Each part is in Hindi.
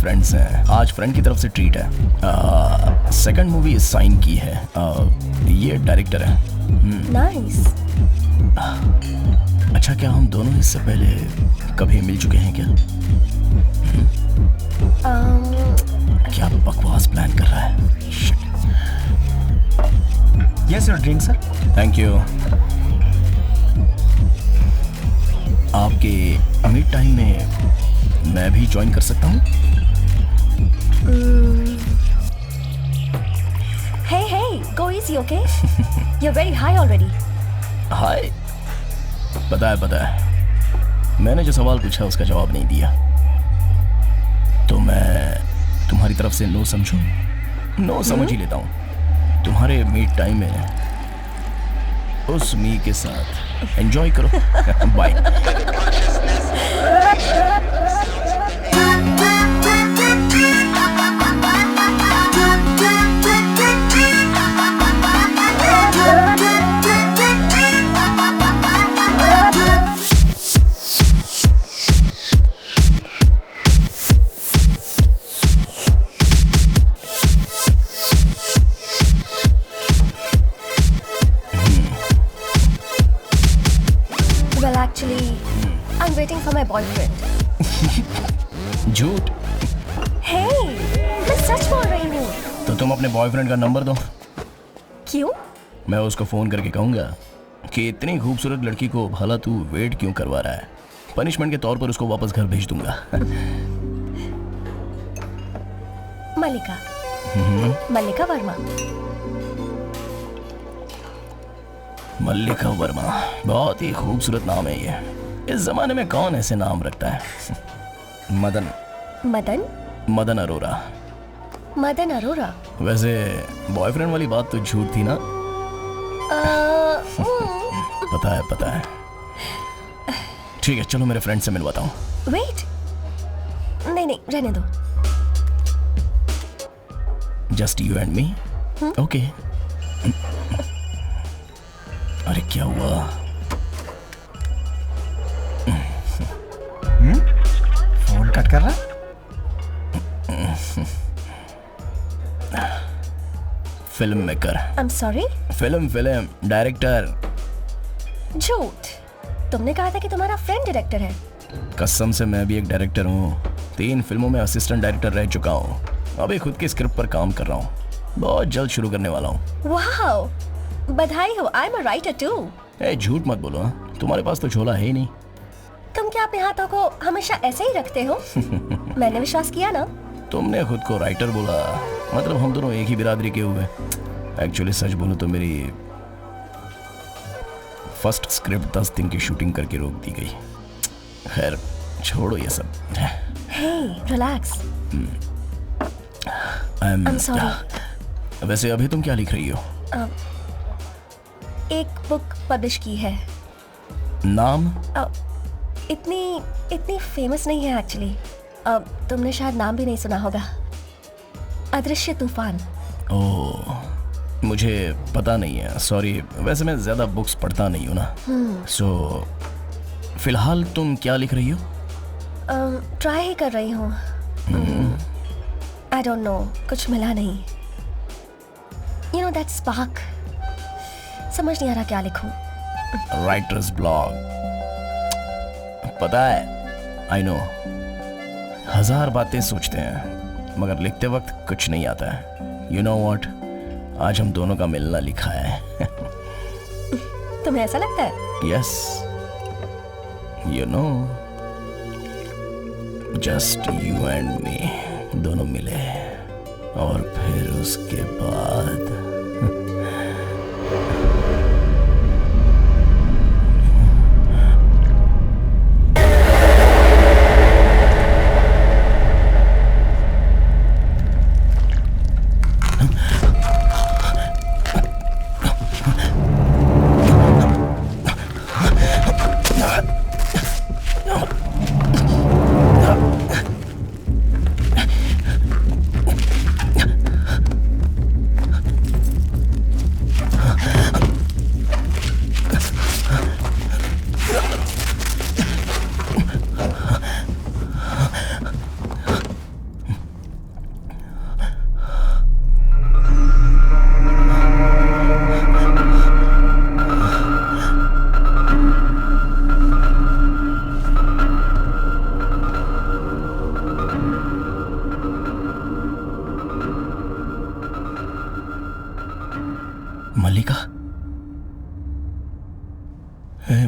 फ्रेंड्स हैं, आज फ्रेंड की तरफ से ट्रीट है। सेकंड मूवी साइन की है। ये डायरेक्टर है। नाइस। अच्छा, क्या हम दोनों इससे पहले कभी मिल चुके हैं क्या? क्या बकवास प्लान कर रहा है? Yes your drink sir. Thank you. आपके मिड टाइम में मैं भी ज्वाइन कर सकता हूँ? Hey, go easy, okay? You're very high already. High? पता है। मैंने जो सवाल पूछा उसका जवाब नहीं दिया, तो मैं तुम्हारी तरफ से नो समझूं? नो समझ ही लेता हूँ। तुम्हारे मीट टाइम में उस मी के साथ एंजॉय करो। Bye. I'm waiting for my boyfriend. झूठ। Hey, मैं सच बोल रही हूँ। तो तुम अपने बॉयफ्रेंड का नंबर दो। क्यों? मैं उसको फोन करके कहूंगा कि इतनी खूबसूरत लड़की को भला तू वेट क्यों करवा रहा है। पनिशमेंट के तौर पर उसको वापस घर भेज दूंगा। मल्लिका। मल्लिका वर्मा। मल्लिका वर्मा, बहुत ही खूबसूरत नाम है ये। इस जमाने में कौन ऐसे नाम रखता है? मदन। मदन? मदन अरोरा। मदन अरोरा? वैसे बॉयफ्रेंड वाली बात तो झूठ थी ना? पता है। ठीक है, चलो मेरे फ्रेंड से मिलवाता हूँ। वेट, नहीं रहने दो। Just you and me? Okay. अरे क्या हुआ? फोन कट कर रहा? Film maker. I am sorry. Film director. झूठ। तुमने कहा था कि तुम्हारा फ्रेंड डायरेक्टर है। कसम से मैं भी एक डायरेक्टर हूँ। 3 फिल्मों में असिस्टेंट डायरेक्टर रह चुका हूँ। अभी खुद की स्क्रिप्ट पर काम कर रहा हूँ। बहुत जल्द शुरू करने वाला हूँ। वाओ, बधाई हो। I am a writer too. ए, झूठ मत बोलो। तुम्हारे पास तो झोला है ही नहीं। तुम क्या अपने हाथों को हमेशा ऐसे ही रखते हो? मैंने विश्वास किया ना। तुमने खुद को राइटर बोला, मतलब हम दोनों एक ही बिरादरी के हुए। एक्चुअली सच बोलूं तो मेरी फर्स्ट स्क्रिप्ट 10 दिन की शूटिंग करके रोक दी गई। खैर छोड़ो ये सब। Hey, relax. I'm sorry. वैसे अभी तुम क्या लिख रही हो? एक बुक पब्लिश की है। नाम? इतनी फेमस नहीं है एक्चुअली। तुमने शायद नाम भी नहीं सुना होगा। अदृश्य तूफान। ओह, मुझे पता नहीं है, सॉरी। वैसे मैं ज्यादा बुक्स पढ़ता नहीं हूँ ना। सो फिलहाल तुम क्या लिख रही हो? ट्राई ही कर रही हूँ। आई डोंट नो, कुछ मिला नहीं। You know that spark. समझ नहीं आ रहा क्या लिखूं। Writers blog. पता है, आई नो, 1000 बातें सोचते हैं मगर लिखते वक्त कुछ नहीं आता है। यू नो व्हाट, आज हम दोनों का मिलना लिखा है। तुम्हें ऐसा लगता है? Yes, you know, just you and me, दोनों मिले और फिर उसके बाद मल्लिका।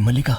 मल्लिका,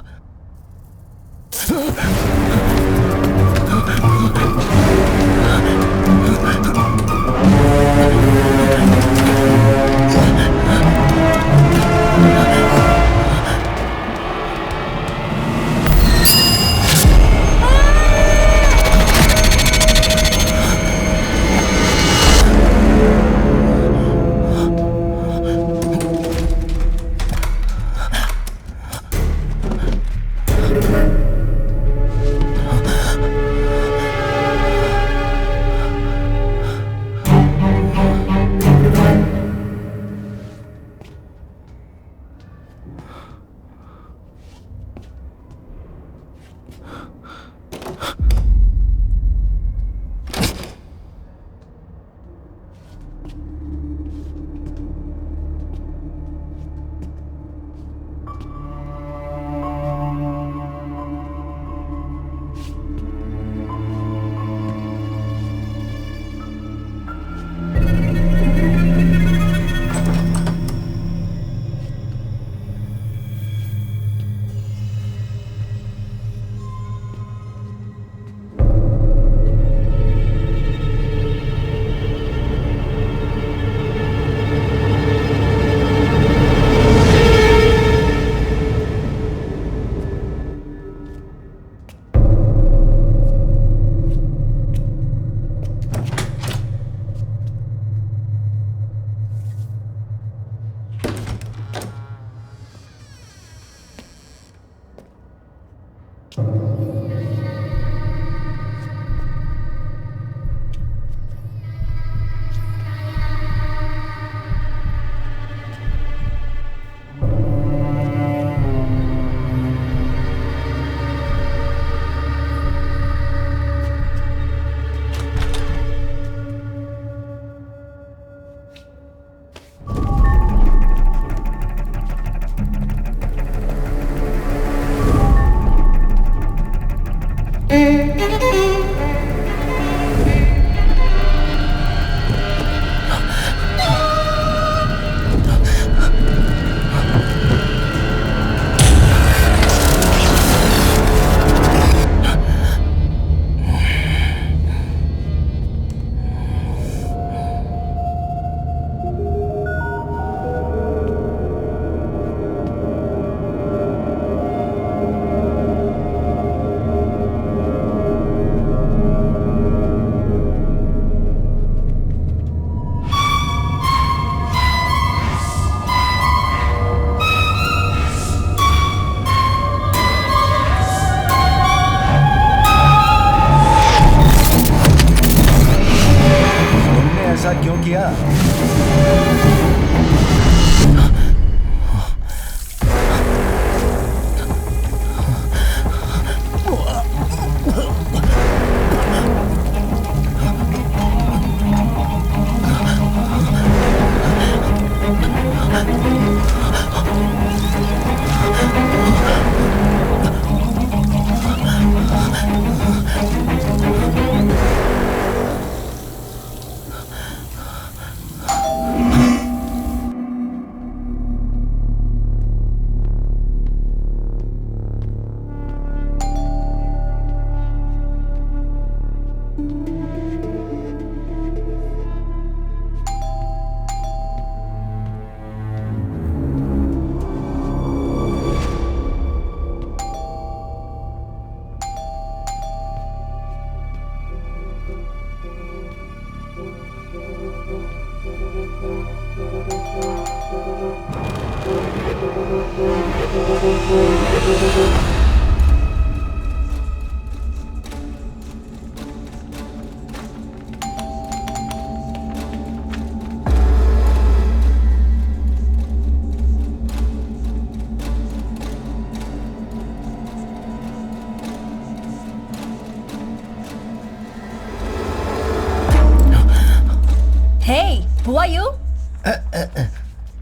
Hey, who are you?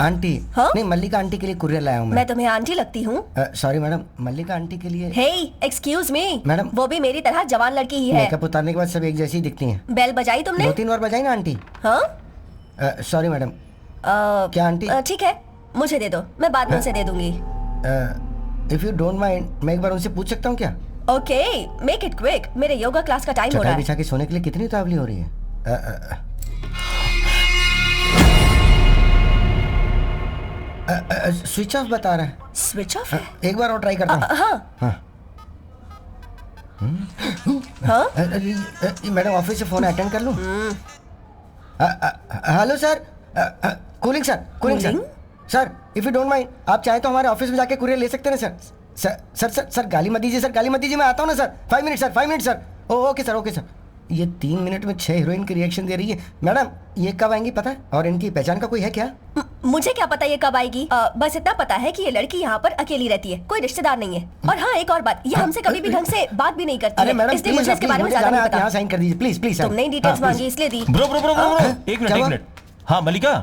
Aunty हाँ? नहीं, मल्लिका आंटी के लिए कुरियर लाया हूँ मैं तुम्हें आंटी लगती हूँ? सॉरी मैडम, मल्लिका आंटी के लिए। Hey, excuse me. मैडम। वो भी मेरी तरह जवान लड़की ही है। मेकअप उतारने के बाद सब एक जैसी ही दिखती हैं। बेल बजाई तुमने? 2-3 बार बजाई ना आंटी। हाँ? Sorry madam. क्या आंटी? ठीक है, मुझे दे दो, मैं बाद में उसे दे दूंगी। इफ यू डोंट माइंड, मैं एक बार उनसे पूछ सकता हूँ क्या? ओके, मेक इट क्विक, मेरे योगा क्लास का टाइम हो रहा चटाई है। बिछा के सोने के लिए कितनी उतावली हो रही है? स्विच ऑफ बता रहा है। स्विच ऑफ है? एक बार और ट्राई करता हूँ। हाँ। हाँ। हाँ? मैडम ऑफिस से फोन अटेंड कर लूँ? Hello sir, cooling sir, cooling sir. Sir if you don't mind, आप चाहे तो हमारे ऑफिस में जाके कुरियर ले सकते हैं ना सर। सर गाली मत दीजिए सर, गाली मत दीजिए, मैं आता हूँ ना sir. 5 minute sir, 5 minute sir. Okay sir, okay sir. ये 3 मिनट में 6 हीरोइन की रिएक्शन दे रही है। मैडम ये कब आएंगी पता है? और इनकी पहचान का कोई है क्या? मुझे क्या पता ये कब आएगी? बस इतना पता है कि ये लड़की यहाँ पर अकेली रहती है, कोई रिश्तेदार नहीं है। और हाँ, एक और बात, ये हमसे कभी भी ढंग से बात भी नहीं करती है, मैडम इसलिए मुझे इसके बारे में ज्यादा नहीं पता। यहाँ साइन कर दीजिए प्लीज, प्लीज। तुमने डिटेल्स मांगी इसलिए दी। ब्रो एक मिनट। हाँ मलिका,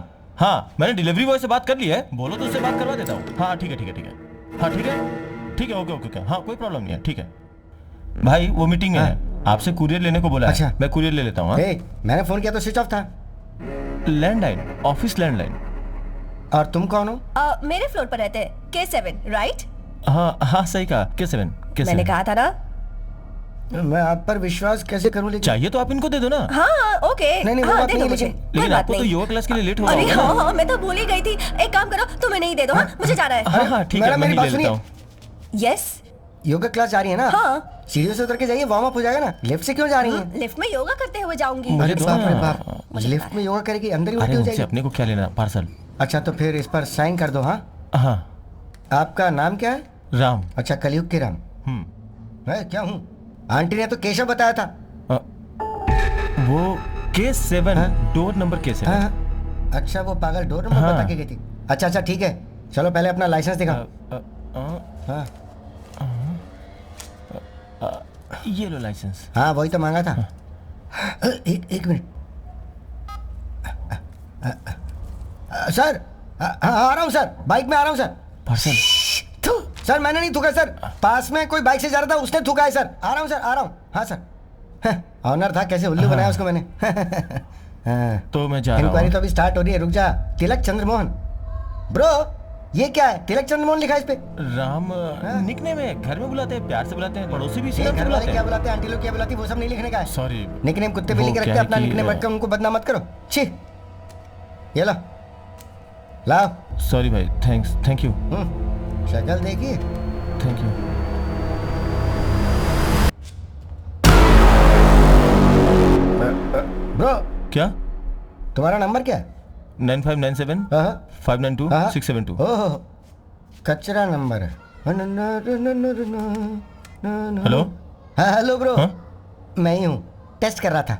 हाँ मैंने डिलीवरी बॉय से बात कर ली है, बोलो तो उससे बात करवा देता हूँ। हाँ ठीक है। हाँ ठीक है, ओके। हाँ कोई प्रॉब्लम नहीं है, ठीक है भाई। वो मीटिंग में है, आपसे कुरियर लेने को बोला है। अच्छा। मैं कुरियर ले लेता हूँ। मैंने फोन किया तो स्विच ऑफ था। Landline, office landline. और तुम कौन हो? मेरे फ्लोर पर रहते हैं, K7, राइट? हाँ सही कहा, K7। मैंने कहा था ना। मैं आप पर विश्वास कैसे करूं? लेकिन चाहिए तो आप इनको दे दो ना। हाँ ओके। नहीं, वो हाँ, बात दे दो नहीं, मुझे। लेकिन कोई बात आपको तो नहीं। योगा क्लास के लिए लेट हो अरे रहा होगा ना। हाँ, मैं तो भूल ही गई थी। एक काम करो, तुम इन्हें ही दे दो। हाँ, मुझे जाना है। हाँ ठीक है, मैडम, मैं मेरी ही बात ले लेता सुनिए। हूँ। यस। योगा क्लास जा रही है ना? हाँ। सीढ़ियों से उतर के जाइए, वार्म अप हो जाएगा ना। लिफ्ट से क्यों जा रही हैं? लिफ्ट में योगा करते हुए जाऊंगी। मुझे अरे दो बाप रे ना। बाप, लिफ्ट में योगा करेगी, अंदर ही उल्टी अरे हो उनसे जाएगी। अपने को क्या लेना, पार्सल। अच्छा तो फिर इस पर साइन कर दो। हाँ हाँ। आपका नाम क्या है? राम। अच्छा, कलयुग के राम। मैं क्या हूँ? आंटी ने तो केशव बताया था। वो K7, हाँ? Door number K7। हाँ। अच्छा वो पागल डोर नंबर हाँ। बता के गई थी। अच्छा ठीक है, चलो पहले अपना लाइसेंस दिखाओ। हाँ ये लो लाइसेंस। हाँ वही तो मांगा था। एक मिनट सर। आ रहा हूँ सर, बाइक में आ रहा हूँ सर। पार्सल। सर मैंने नहीं थूका सर, पास में कोई बाइक से जा रहा था, उसने थूका है सर। आ रहा हूँ सर, आ रहा हूँ। हाँ सर, ऑनर था, कैसे उल्लू बनाया उसको मैंने। हाँ। तो मैं जा रहा इंक्वायरी हूँ। तो अभी स्टार्ट हो रही है, रुक जा। तिलक चंद्रमोहन। ब्रो ये क्या है? तिलक चंद्रमोहन लिखा है इस पे। राम निकनेम है, घर में बुलाते हैं, प्यार से बुलाते हैं, पड़ोसी भी इसी ये नाम से घर वाले बुलाते क्या हैं। बुलाते हैं, आंटी लोग क्या बुलाती है, वो सब नहीं लिखने का है। सॉरी। निकनेम कुत्ते भी वो लिख के क्या रखते हैं, है अपना कि, निकनेम रख के उनको बदनाम मत करो। छी, ये लो लाओ। सॉरी भाई, थैंक यू। शक्ल देखिए। Thank you. ब्रो क्या? तुम्हारा नंबर क्या है? 9597 हाँ 592 हाँ। 672। ओह कचरा नंबर है। हेलो। हाँ हेलो ब्रो। हाँ? मैं ही हूँ, टेस्ट कर रहा था।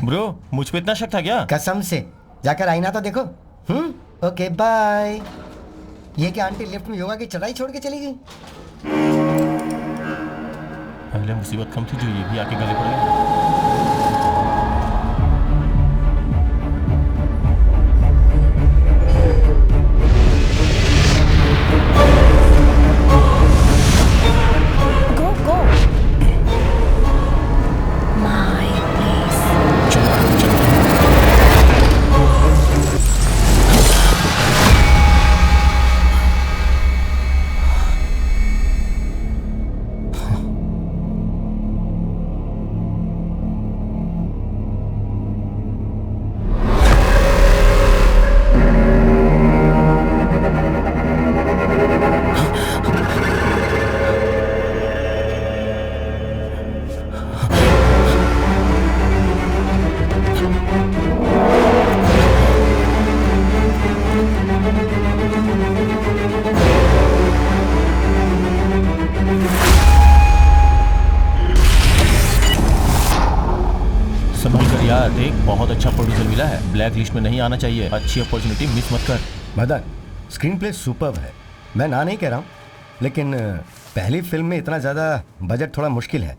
ब्रो मुझ पे इतना शक था क्या? कसम से जाकर आईना तो देखो। Okay bye. ये क्या आंटी लिफ्ट में योगा की चढ़ाई छोड़ के चली गई? पहले मुसीबत कम थी जो ये भी आके गले पड़ गए। Go, go. My place. चलो चलो। संभल कर यार, देख बहुत अच्छा प्रोड्यूसर मिला है, ब्लैक लिस्ट में नहीं आना चाहिए। अच्छी अपॉर्चुनिटी मिस मत कर। मदन, स्क्रीन प्ले सुपर्ब है, मैं ना नहीं कह रहा हूँ, लेकिन पहली फिल्म में इतना ज़्यादा बजट थोड़ा मुश्किल है।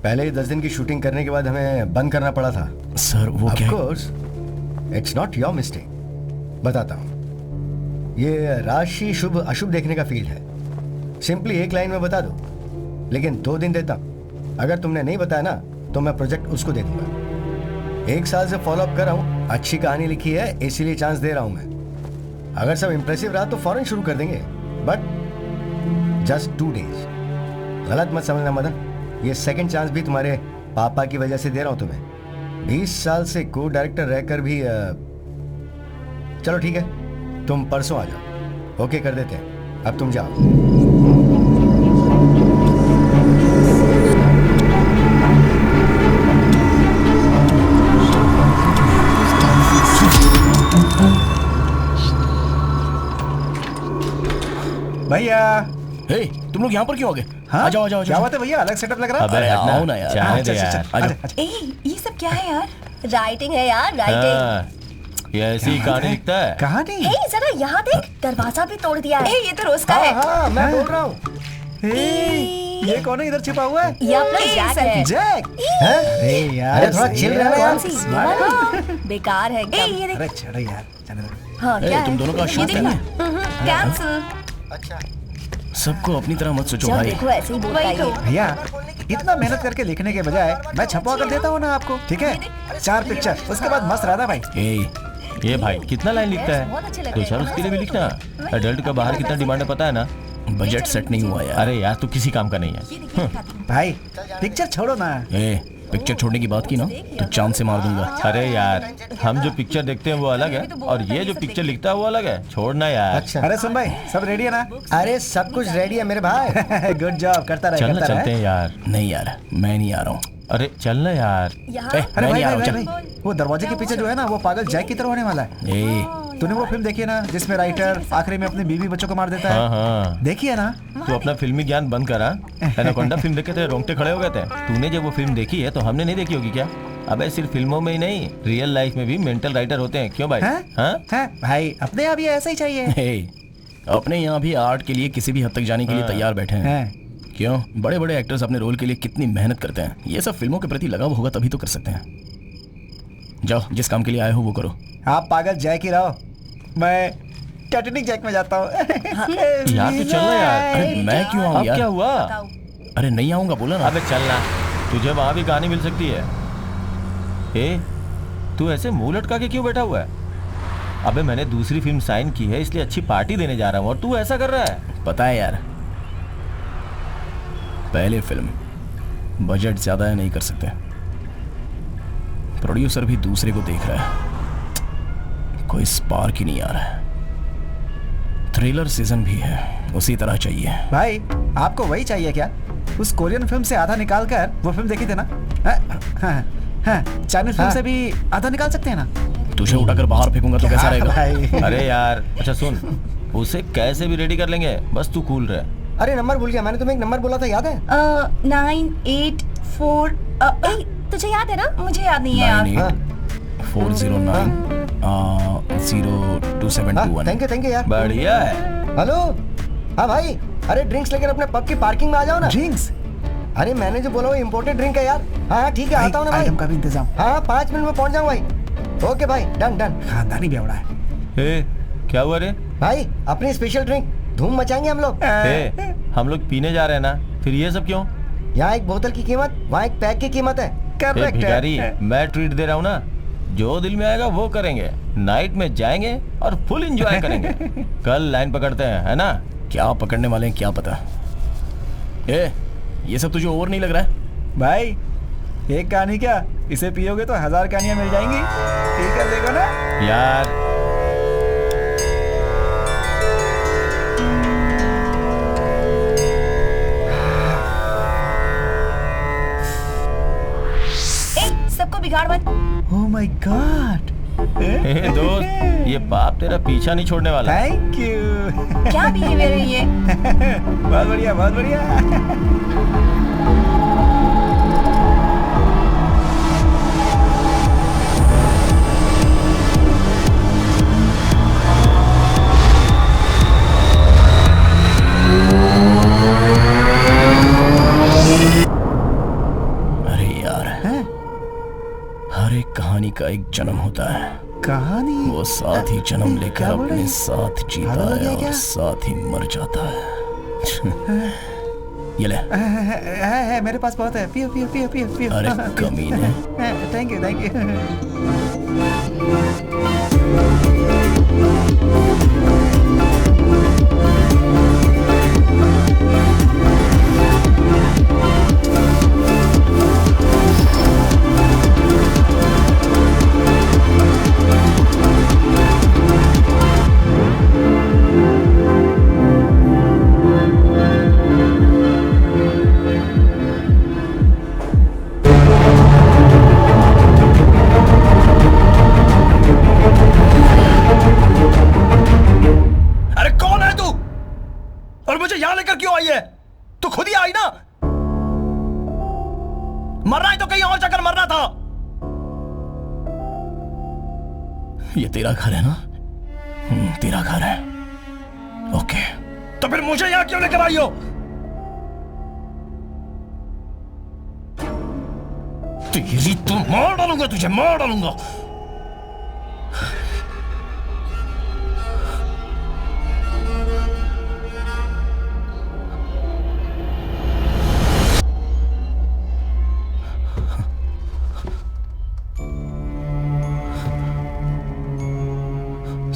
पहले ही 10 दिन की शूटिंग करने के बाद हमें बंद करना पड़ा था। सर वो ऑफ क्या? Course it's not your mistake. बताता हूँ, ये राशि शुभ अशुभ देखने का फील्ड है। सिंपली एक लाइन में बता दो, लेकिन 2 दिन देता हूँ। अगर तुमने नहीं बताया ना तो मैं प्रोजेक्ट उसको दे दूंगा। 1 साल से फॉलो अप कर रहा हूँ, अच्छी कहानी लिखी है इसीलिए चांस दे रहा हूँ मैं। अगर सब इंप्रेसिव रहा तो फौरन शुरू कर देंगे, बट जस्ट 2 डेज। गलत मत समझना मदन, ये सेकंड चांस भी तुम्हारे पापा की वजह से दे रहा हूँ तुम्हें। 20 साल से को डायरेक्टर रहकर भी चलो ठीक है, तुम परसों आ जाओ, ओके कर देते हैं। अब तुम जाओ। भैया। हे, तुम लोग यहाँ पर क्यों आ गए? हाँ? आ जाओ आ जाओ। क्या बात है भैया, अलग सेटअप लग रहा है। अबे अरे हटना, आओ ना यार। जाने दे अच्छा, यार। अच्छा, आ जाओ। अच्छा, अच्छा। ये सब क्या है यार? राइटिंग है यार, राइटिंग। हाँ, ये ऐसी ही कहानी लिखता है। कहानी? हे जरा यहाँ देख, दरवाजा भी तोड़ दिया है। ये तो रोज का हाँ है। हाँ, मैं बोल रहा हूँ। ये कौन है इधर छिपा हुआ है? ये अपना जैक है। जैक। अरे यार, अरे थोड़ा चिल रहना यार। कौन सी? वाला? बेकार है एकदम। ये देख। अरे चलो यार, चलो। हाँ क्या तुम है? दोनों का शूट नहीं है? कैंसिल। अच्छा, सबको अपनी तरह मत सोचो जब भाई। देखो ऐसे ही बोलता वही तो। है। भैया, इतना मेहनत करके लिखने के बजाय मैं छपवा कर देता हूँ ना आपको, ठीक है? 4 पिक्चर, उसके बाद मस्त रहता भाई। ये भाई कितना लाइन लिखता बहुत अच्छे है? लगते 2 चार हैं। उसके लिए भी लिखना। एडल्ट का बाहर कितना डिमांड है पता है ना? बजट सेट नहीं हुआ यार। अरे यार तू किसी काम का नहीं है। भाई पिक्चर छोड़ो ना। पिक्चर छोड़ने की बात की ना तो चांद से मार दूंगा। अरे यार, हम जो पिक्चर देखते हैं वो अलग है और ये जो पिक्चर लिखता है वो अलग है। छोड़ना यार। अच्छा। अरे सुन भाई, सब रेडी है ना? अरे सब कुछ रेडी है मेरे भाई। गुड जॉब, करता रहे, चलना करता चलते रहे। हैं यार। नहीं यार, मैं नहीं आ रहा हूँ। अरे चलना यार। यहाँ अरे मैं भाई नहीं आ भाई रहा भाई, हूँ। भाई, वो दरवाजे के पीछे जो है ना, वो पागल जैक की तरह होने वाला है। चल। तूने वो फिल्म देखी है ना, जिसमें राइटर आखिरी में अपनी बीवी बच्चों को मार देता हाँ है? हाँ, देखी है ना? तू अपना फिल्मी ज्ञान बंद करा। एनाकोंडा फिल्म देख के तेरे रोंगटे खड़े हो गए थे। तूने जब वो फिल्म देखी है तो हमने नहीं देखी होगी क्या? अबे सिर्फ फिल्मों में ही नहीं, रियल लाइफ में भी मेंटल राइटर होते हैं। क्यों भाई? हैं? हाँ? हैं? भाई अपने आप ये ऐसा ही चाहिए। अपने यहाँ भी आर्ट के लिए किसी भी हद तक जाने के लिए तैयार बैठे हैं। हैं? क्यों? बड़े बड़े एक्टर्स अपने रोल के लिए कितनी मेहनत करते हैं। ये सब फिल्मों के प्रति लगाव होगा तभी तो कर सकते हैं। जाओ, जिस काम के लिए आए हो वो करो। आप पागल जैक ही रहो, मैं टाइटैनिक जैक में जाता हूँ। यार तू चलना यार। अरे मैं क्यों आऊँ अब क्या यार? हुआ? अरे नहीं आऊँगा, बोला ना। अबे चलना, तुझे वहां भी कहानी मिल सकती है। तू ऐसे मुंह लटका के क्यों बैठा हुआ है? अबे मैंने दूसरी फिल्म साइन की है इसलिए अच्छी पार्टी देने जा रहा हूँ और तू ऐसा कर रहा है। पता है यार, पहले फिल्म बजट ज्यादा है, नहीं कर सकते। प्रोड्यूसर भी दूसरे को देख रहा है, कोई स्पार्क ही नहीं आ रहा है। थ्रिलर सीजन भी है, उसी तरह चाहिए। भाई आपको वही चाहिए क्या? उस कोरियन फिल्म से आधा निकाल कर वो फिल्म देखी थे ना? चाइनीज फिल्म से भी आधा निकाल सकते हैं ना? तुझे उठाकर बाहर फेंकूंगा तो कैसा रहेगा? भाई अरे यार अच्छा सुन, उसे कैसे भी रेडी कर लेंगे, बस तू कूल रहे। अरे नंबर भूल गया, मैंने तुम्हें एक नंबर बोला था, याद है? 984। तुझे याद है ना? मुझे याद नहीं है यार। 98, हाँ 409 थैंक यू यार। बढ़िया है। हेलो, हाँ भाई, अरे ड्रिंक्स लेकर अपने पब की पार्किंग में आ जाओ ना। ड्रिंक्स? अरे मैंने जो बोला वो इम्पोर्टेड ड्रिंक है यार। हाँ ठीक है, आता हूँ ना भाई। आइटम का भी इंतजाम। हाँ 5 मिनट में पहुंच जाऊँ भाई। ओके भाई, डन डन। खानदानी बेवड़ा है। ए, क्या हुआ रे? भाई अपनी स्पेशल ड्रिंक, धूम मचाएंगे हम लोग। ए, हम लोग पीने जा रहे हैं ना, फिर ये सब क्यों? यहाँ एक बोतल की कीमत, वहाँ एक पैक की कीमत है। ए, करेक्ट भिखारी, है। मैं ट्रीट दे रहा हूँ ना, जो दिल में आएगा वो करेंगे। नाइट में जाएंगे और फुल एंजॉय करेंगे। कल लाइन पकड़ते हैं, है ना? क्या पकड़ने वाले हैं क्या पता। ए, ये सब तुझे ओवर नहीं लग रहा है? भाई एक कहानी क्या, इसे पियोगे तो 1000 कहानियां मिल जाएंगी। ठीक है, देखो ना यार ए, सबको बिगाड़ मत। Oh my God. ए, दोस्त, ये बाप तेरा पीछा नहीं छोड़ने वाला। Thank you. क्या बिहेवियर है ये? बहुत बढ़िया, बहुत बढ़िया। अरे यार, हर एक कहानी का एक जन्म होता है। कहानी? वो साथ ही जन्म लेकर क्या बोल रहे अपने हैं? साथ जीता पागल हो है गया और क्या? साथ ही मर जाता है। ये ले। है मेरे पास बहुत है। पियो पियो पियो पियो पियो। अरे कमीने। Thank you, thank you. अरे कौन है तू? और मुझे यहां लेकर क्यों आई है? तू खुद ही आई ना। मरना है तो कहीं और जाकर मरना था। ये तेरा घर है ना? तेरा घर है। ओके, तो फिर मुझे यहां क्यों लेकर आई हो? तेरी तो मार डालूंगा, तुझे मार डालूंगा।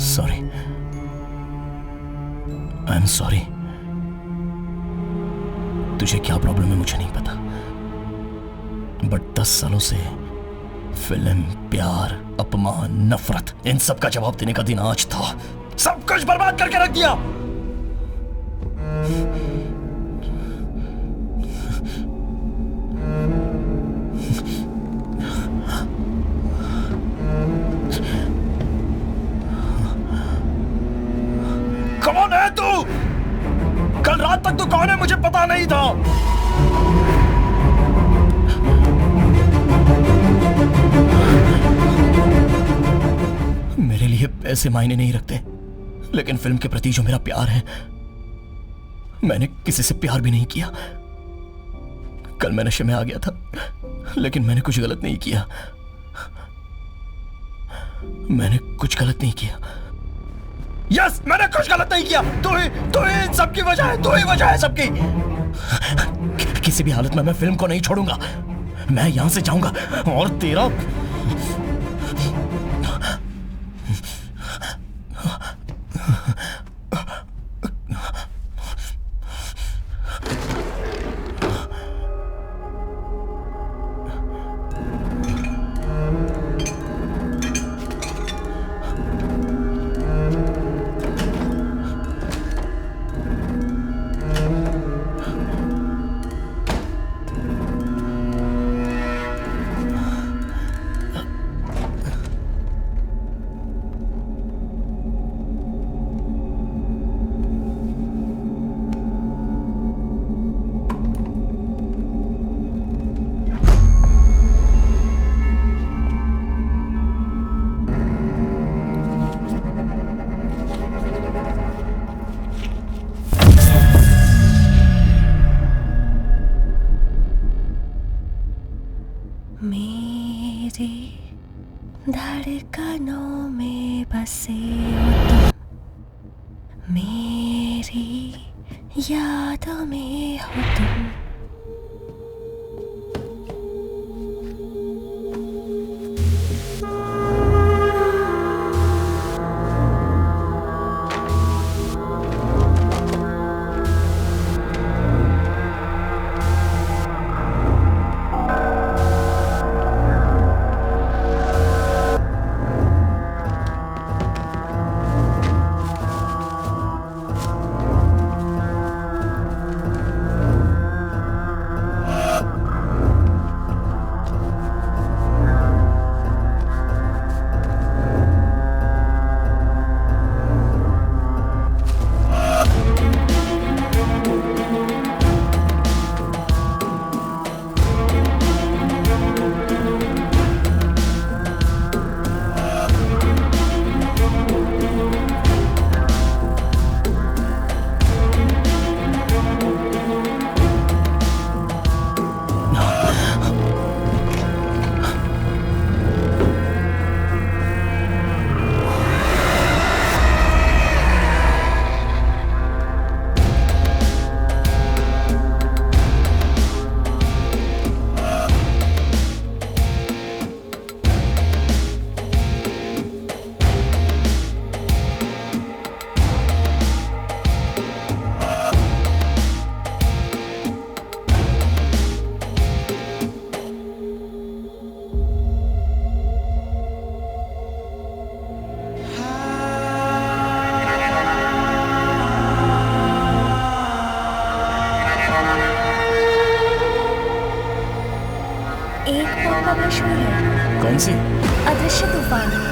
Sorry, I am sorry. तुझे क्या प्रॉब्लम है मुझे नहीं पता, बट 10 सालों से फिल्म, प्यार, अपमान, नफरत, इन सब का जवाब देने का दिन आज था। सब कुछ बर्बाद करके रख दिया। कौन है तू? कल रात तक तू कौन है मुझे पता नहीं था। मेरे लिए पैसे मायने नहीं रखते, लेकिन फिल्म के प्रति जो मेरा प्यार है, मैंने किसी से प्यार भी नहीं किया। कल मैं नशे में आ गया था, लेकिन मैंने कुछ गलत नहीं किया। मैंने कुछ गलत नहीं किया। यस, मैंने कुछ गलत नहीं किया। तू ही इन सबकी वजह है। तू ही वजह है सबकी। किसी भी हालत में मैं फिल्म को नहीं छोड़ूंगा। मैं यहां से जाऊंगा और तेरा धड़कनों में बसे हो तुम, मेरी यादों में हो तुम। मशहूर है। कौन सी? अदृश्य तूफान।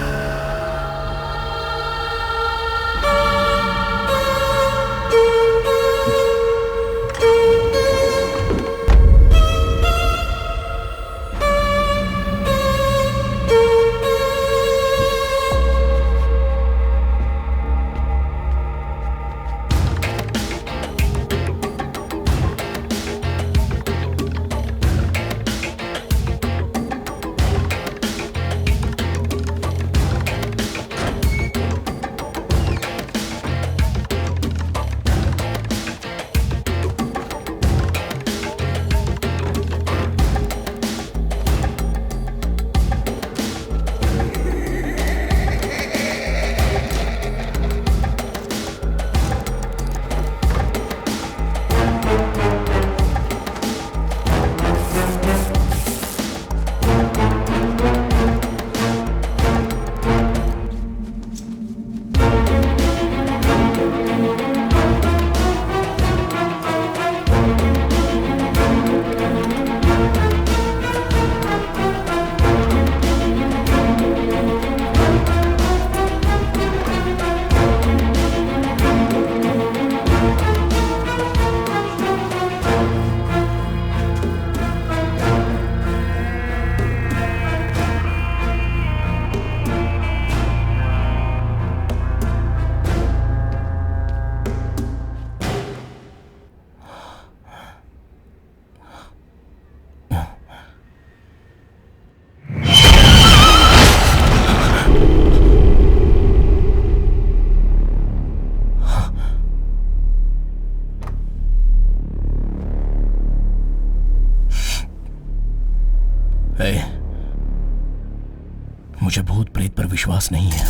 मुझे भूत प्रेत पर विश्वास नहीं है।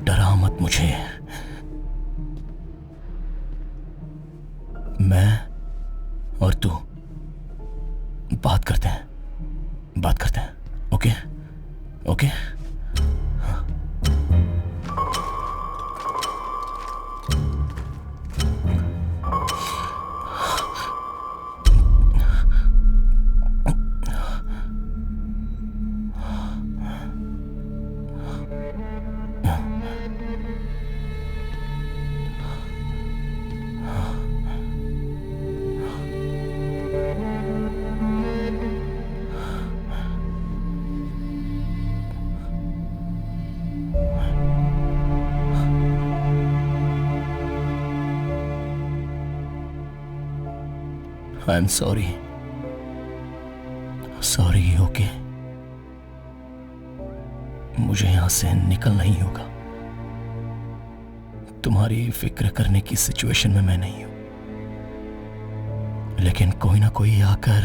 डरा मत मुझे। मैं और तू बात करते हैं, okay okay. I am sorry. Sorry, okay. मुझे यहां से निकलना ही होगा। तुम्हारी फिक्र करने की सिचुएशन में मैं नहीं हूं, लेकिन कोई ना कोई आकर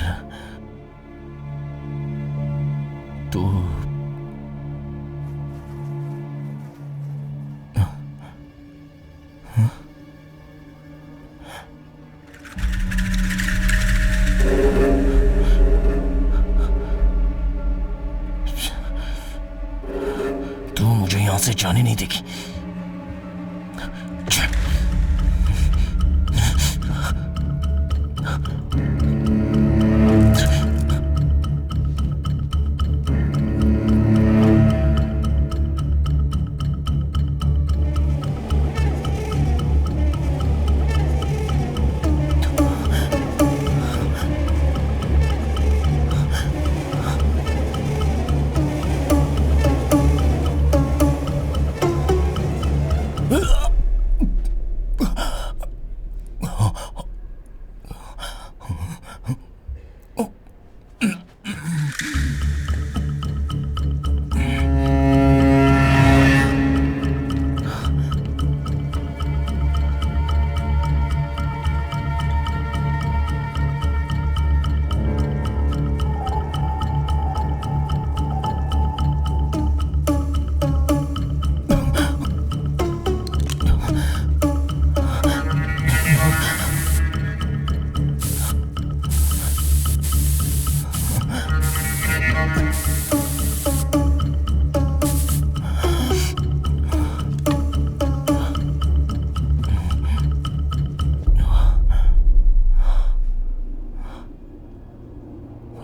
तो तू मुझे यहां से जाने नहीं देगी।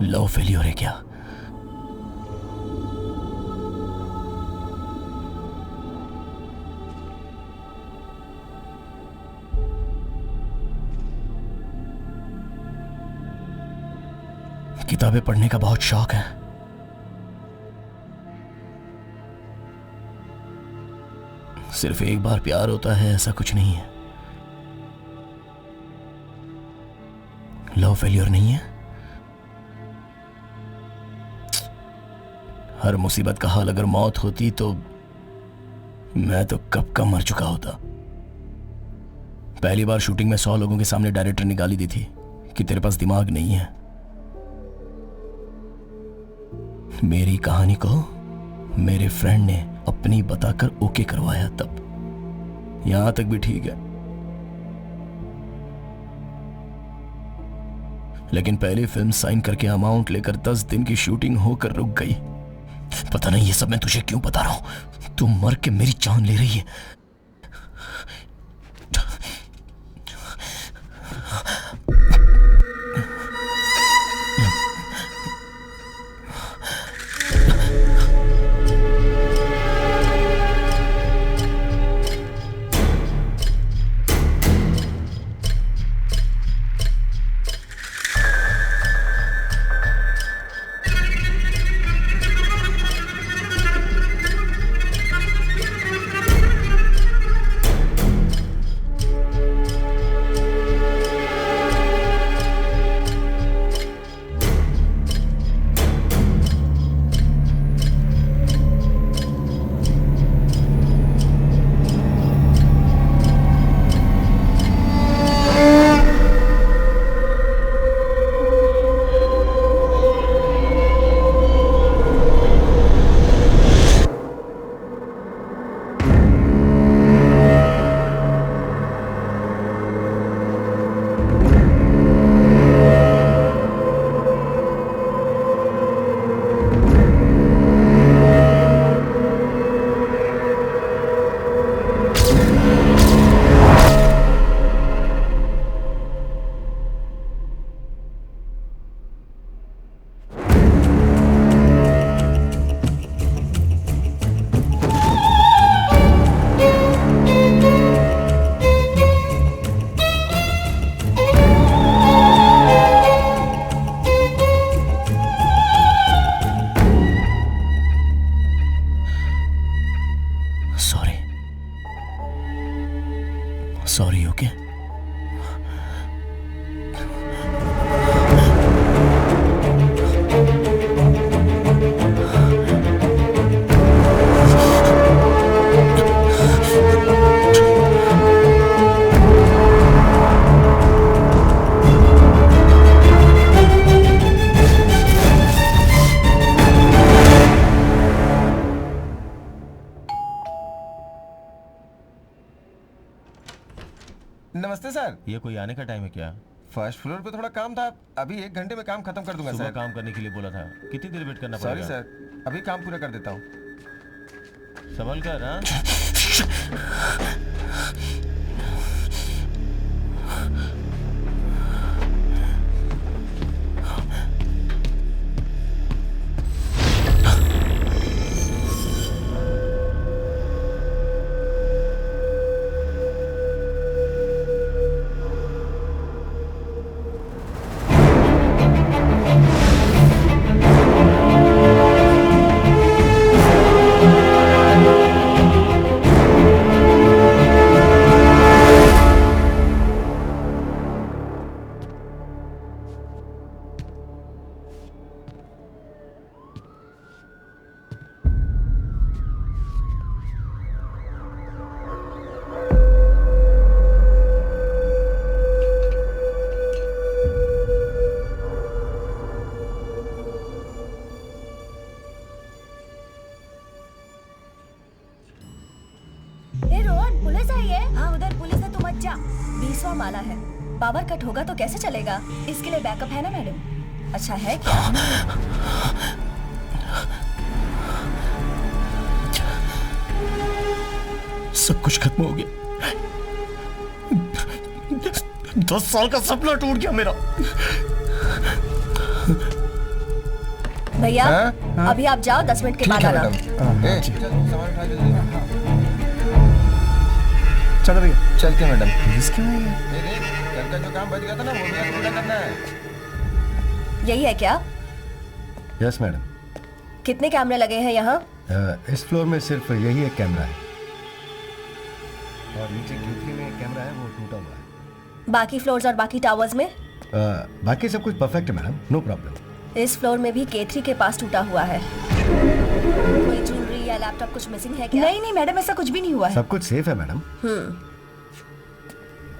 लव फेलियर है क्या? किताबें पढ़ने का बहुत शौक है। सिर्फ एक बार प्यार होता है ऐसा कुछ नहीं है। लव फेलियर नहीं है। हर मुसीबत का हाल अगर मौत होती तो मैं तो कब का मर चुका होता। पहली बार शूटिंग में 100 लोगों के सामने डायरेक्टर ने गाली दी थी कि तेरे पास दिमाग नहीं है। मेरी कहानी को मेरे फ्रेंड ने अपनी बताकर ओके करवाया, तब यहां तक भी ठीक है। लेकिन पहली फिल्म साइन करके अमाउंट लेकर 10 दिन की शूटिंग होकर रुक गई। पता नहीं ये सब मैं तुझे क्यों बता रहा हूं। तू मर के मेरी जान ले रही है। नमस्ते सर। ये कोई आने का टाइम है क्या? फर्स्ट फ्लोर पे थोड़ा काम था, अभी 1 घंटे में काम खत्म कर दूंगा सुबह सर। काम करने के लिए बोला था, कितनी देर वेट करना सॉरी पड़ेगा? सर, अभी काम पूरा कर देता हूँ। संभल कर। हाँ ए रोहन, पुलिस आई है। हाँ उधर पुलिस है, तू मत जा। 20वां माला है, पावर कट होगा तो कैसे चलेगा? इसके लिए बैकअप है ना मैडम? अच्छा है क्या? सब कुछ खत्म हो गया। 10 साल का सपना टूट गया मेरा। भैया हाँ? अभी आप जाओ, 10 मिनट के बाद आना। ए, चल, सामान उठा जल्दी। चलो भैया। चलते हैं मैडम। पुलिस क्यों आई है? कल का जो काम बच गया था ना, वो भी आज पूरा करना है। यही है क्या? Yes madam. कितने कैमरे लगे हैं यहाँ? इस फ्लोर में सिर्फ यही एक कैमरा है और नीचे Q3 में एक कैमरा है, वो टूटा हुआ है। बाकी फ्लोर्स और बाकी टावर्स में? बाकी सब कुछ परफेक्ट है मैडम, नो प्रॉब्लम। इस फ्लोर में भी K3 के पास टूटा हुआ है। कोई ज्वेलरी या लैपटॉप कुछ मिसिंग है क्या? नहीं नहीं मैडम, ऐसा कुछ भी नहीं हुआ है। सब कुछ सेफ है मैडम।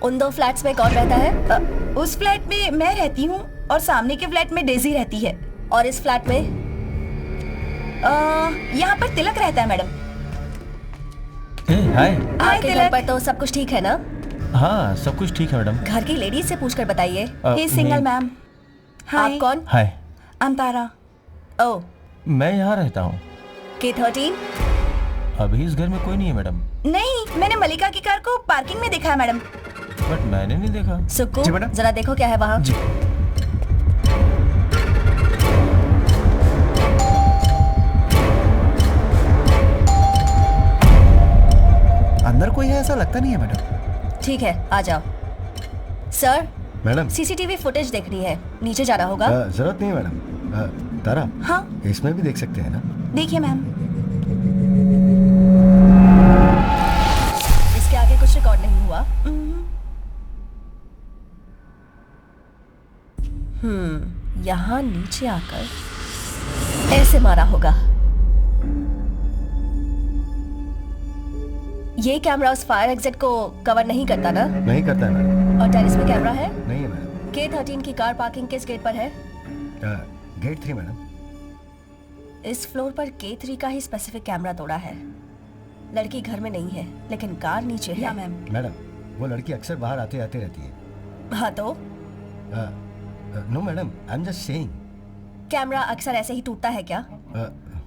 उन 2 फ्लैट्स में कौन रहता है? उस फ्लैट में मैं रहती हूँ और सामने के फ्लैट में डेजी रहती है। और इस फ्लैट में? यहाँ पर तिलक रहता है मैडम। हाय। हाय आपके घर तिलक। पर तो सब कुछ ठीक है ना? हाँ सब कुछ ठीक है मैडम। घर की लेडीज से पूछकर बताइए। ही सिंगल मैम। हाय। आप कौन? हाय, I'm तारा। ओह, मैं यहाँ रहता हूँ। K13? अभी इस घर में कोई नहीं है मैडम। नहीं, मैंने मलिका की कार को पार्किंग में देखा है मैडम। बट मैंने नहीं देखा। सुक्कू, जी मैडम। जरा देखो क्या है वहाँ। जी। अंदर कोई है ऐसा लगता नहीं है मैडम। ठीक है, आ जाओ। सर, मैडम सीसीटीवी फुटेज देखनी है, नीचे जाना होगा। जरूरत नहीं है मैडम। तारा, हाँ इसमें भी देख सकते हैं ना? देखिए मैम। इसके आगे कुछ रिकॉर्ड नहीं हुआ। यहाँ नीचे आकर ऐसे मारा होगा। ये कैमरा उस फायर एग्जिट को कवर नहीं करता ना? नहीं करता है मैडम। और टेरेस में कैमरा है? नहीं है मैडम। K13 की कार पार्किंग किस गेट पर है? Gate 3 madam. इस फ्लोर पर K3 का ही स्पेसिफिक कैमरा तोड़ा है। लड़की घर में नहीं है, लेकिन कार नीचे है। या मैम। मैडम, वो लड़की अक्सर बाहर आते आते रहती है। हाँ तो no madam, I am just saying. Camera अक्सर ऐसे ही टूटता है क्या?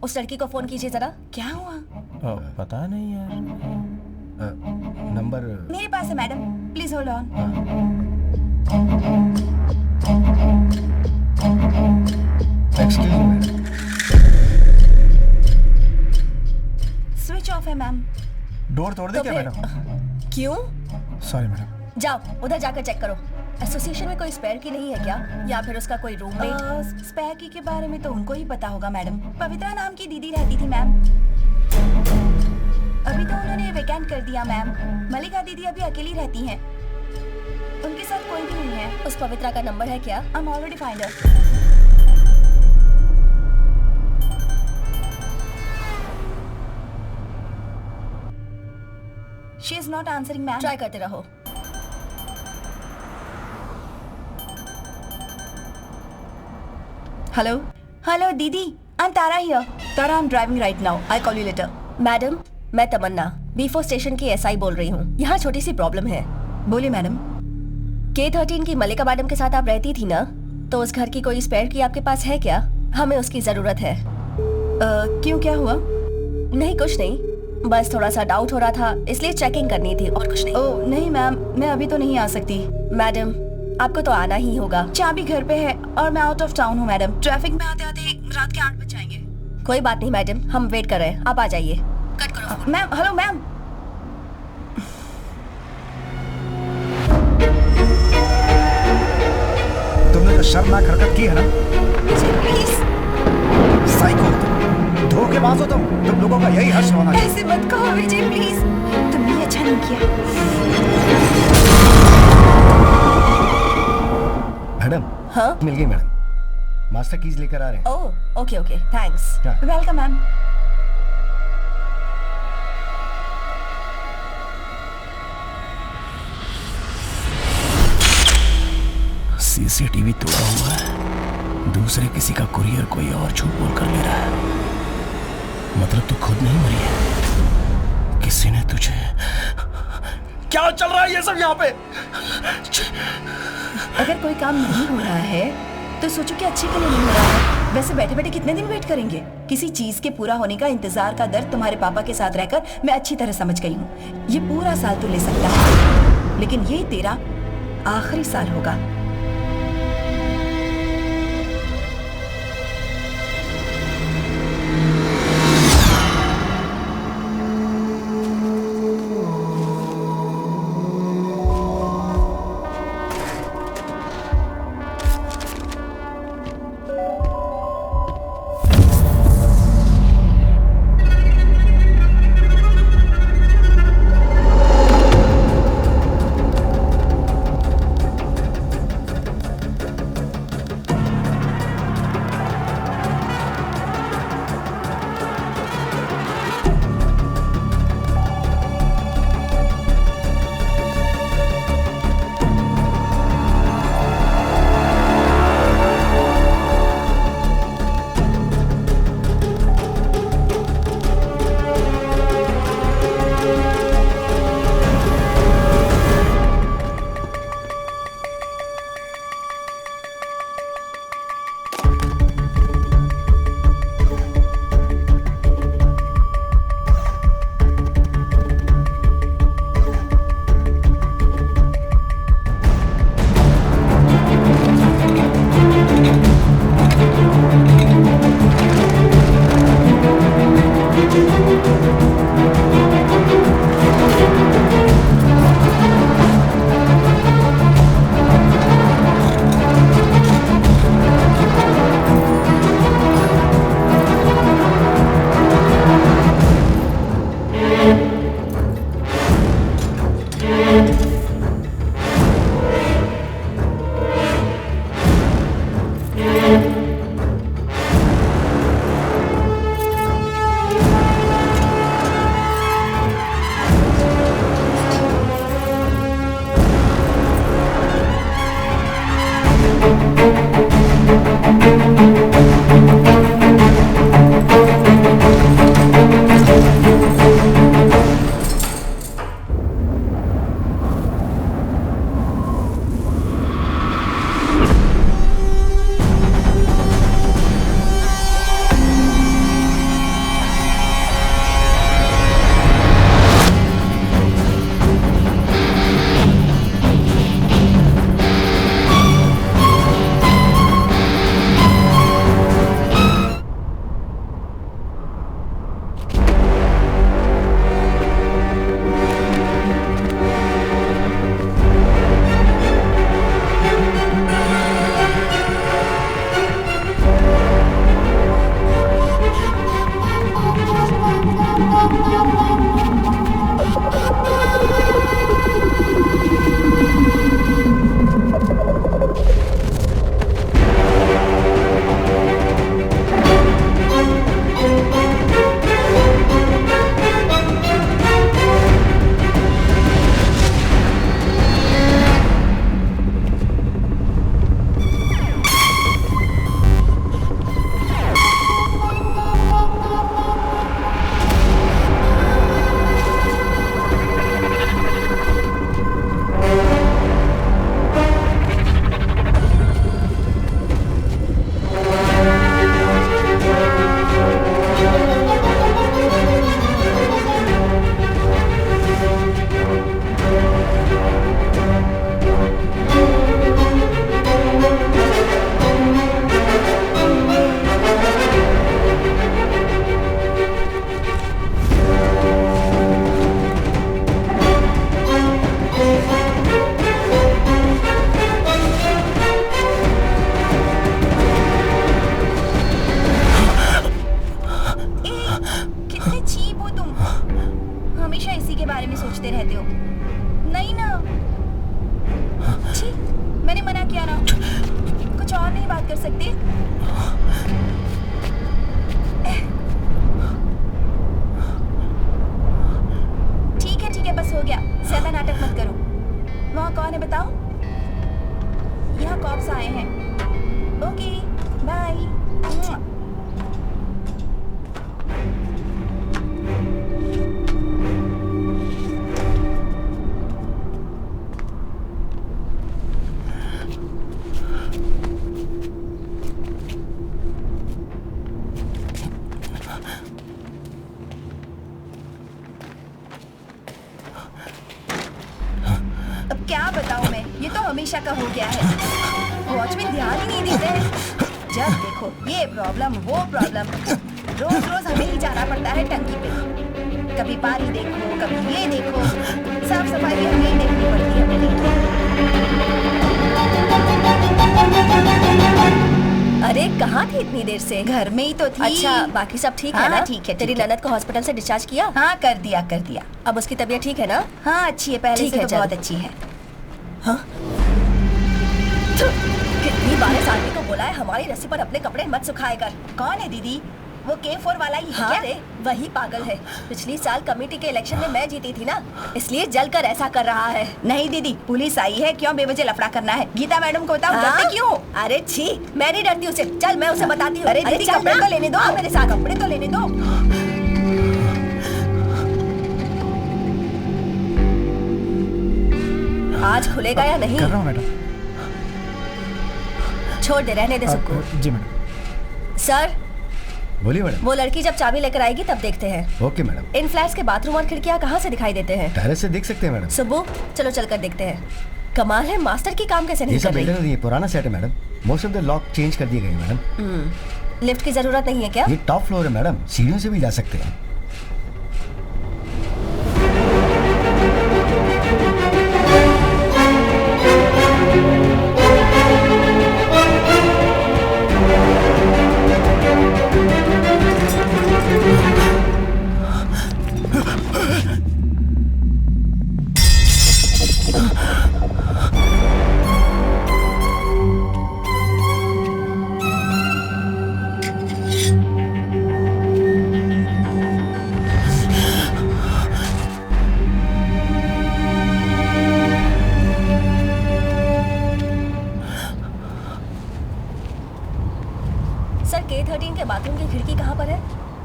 उस लड़की को फोन कीजिए जरा। क्या हुआ? पता नहीं यार। नंबर मेरे पास है madam, please hold on. Excuse me madam. Switch off है मैम। डोर तोड़ दे तो क्या फिर- मैडम? क्यों? Sorry madam. जाओ उधर जाकर चेक करो। एसोसिएशन में कोई स्पेयर की नहीं है क्या, या फिर उसका कोई रूममेट? स्पेयर की के बारे में तो उनको ही पता होगा मैडम। पवित्रा नाम की दीदी रहती थी मैम, अभी तो उन्होंने वेकेंट कर दिया मैम। मलिका दीदी अभी अकेली रहती हैं, उनके साथ कोई भी नहीं है। उस पवित्रा का नंबर है क्या? I am already find her. She is not answering ma'am. Try करते रहो। हेलो हेलो दीदी, I am Tara here. Tara, I am driving right now, I call you later. Madam, मैं तमन्ना B4 स्टेशन की SI बोल रही हूँ। यहाँ छोटी सी प्रॉब्लम है। बोलिए मैडम। K13 की मलिका मैडम के साथ आप रहती थी ना, तो उस घर की कोई स्पेयर की आपके पास है क्या? हमें उसकी जरूरत है। क्यों, क्या हुआ? नहीं कुछ नहीं, बस थोड़ा सा डाउट हो रहा था, इसलिए चेकिंग करनी थी और कुछ नहीं। ओह नहीं मैम, मैं अभी तो नहीं आ सकती। मैडम आपको तो आना ही होगा। चाबी घर पे है और मैं आउट ऑफ टाउन हूँ मैडम। ट्रैफिक में आते आते रात के 8 बज जाएंगे। कोई बात नहीं मैडम, हम वेट कर रहे हैं, आप आ जाइए। कट करो। Ma'am, hello ma'am. तुमने जो शर्मनाक हरकत की है ना, प्लीज साइको हो तुम, धोखेबाज हो तुम लोगों का यही हर्ष होना चाहिए। ऐसे मत कहो विजय प्लीज, तुमने ये अच्छा नहीं किया। मैडम हाँ मिल गई मैडम, मास्टर कीज लेकर आ रहे हैं। Oh okay okay thanks. Welcome ma'am. CCTV तोड़ा हुआ है, दूसरे किसी का कुरियर कोई और झूठ बोल कर ले रहा है। मतलब तू खुद नहीं मरी है, किसी ने तुझे। क्या चल रहा है ये सब यहाँ पे? अगर कोई काम नहीं हो रहा है तो सोचो कि अच्छे के लिए नहीं हो रहा है। वैसे बैठे बैठे कितने दिन वेट करेंगे? किसी चीज के पूरा होने का इंतजार का दर्द तुम्हारे पापा के साथ रहकर मैं अच्छी तरह समझ गई हूँ। ये पूरा साल तो ले सकता है, लेकिन ये तेरा आखिरी साल होगा। हमेशा का हो गया है। वॉचमैन ध्यान ही नहीं देते हैं। जब देखो ये प्रॉब्लम वो प्रॉब्लम, रोज रोज हमें ही जाना पड़ता है टंकी पे। कभी पानी देखो, कभी ये देखो, साफ सफाई भी हमें ही देखनी पड़ती है मेरी। अरे कहाँ थी इतनी देर से? घर में ही तो थी। अच्छा, बाकी सब ठीक है हाँ, ना? ठीक है, तेरी ठीक है। ननद को हॉस्पिटल से डिस्चार्ज किया? हाँ कर दिया कर दिया। अब उसकी तबीयत ठीक है ना? हाँ अच्छी है, पहले ठीक से है, तो बहुत चल। अच्छी है। कितनी बार इस आदमी को बोला है हमारी रस्सी पर अपने कपड़े मत सुखाए कर। कौन है दीदी? वो K4 वाला ही है हाँ क्या? रे, वही पागल है। पिछली साल कमेटी के इलेक्शन में मैं जीती थी ना, इसलिए जलकर ऐसा कर रहा है। नहीं दीदी, पुलिस आई है, क्यों बेवजह लफड़ा करना है? गीता मैडम को बताओ, हाँ? डरते क्यों? अरे छी, मैं नहीं डरती उसे। चल मैं उसे बताती हूँ। अरे दीदी चल कपड़े ना। तो लेने दो। हाँ, मेरे साथ कपड़े तो लेने दो। आज खुलेगा या नहीं? कर रहा हूँ मैडम। छोड़ दे, रहने दे सबको। जी मैडम। सर बोलिए मैडम। वो लड़की जब चाबी लेकर आएगी तब देखते हैं। Okay madam. इन फ्लैट्स के बाथरूम और खिड़कियाँ कहाँ से दिखाई देते हैं? टेरेस से देख सकते हैं मैडम। सुब्बू, चलो चलकर देखते हैं। कमाल है, मास्टर की काम कैसे ये नहीं सब कर रही? बिल्डर नहीं है, पुराना सेट है madam. Most of the lock change कर दिए गए हैं मैडम। लिफ्ट की जरूरत नहीं है क्या? ये टॉप फ्लोर है मैडम, सीढ़ियों से भी जा सकते हैं। सर, K13 के बाथरूम की खिड़की कहाँ पर है?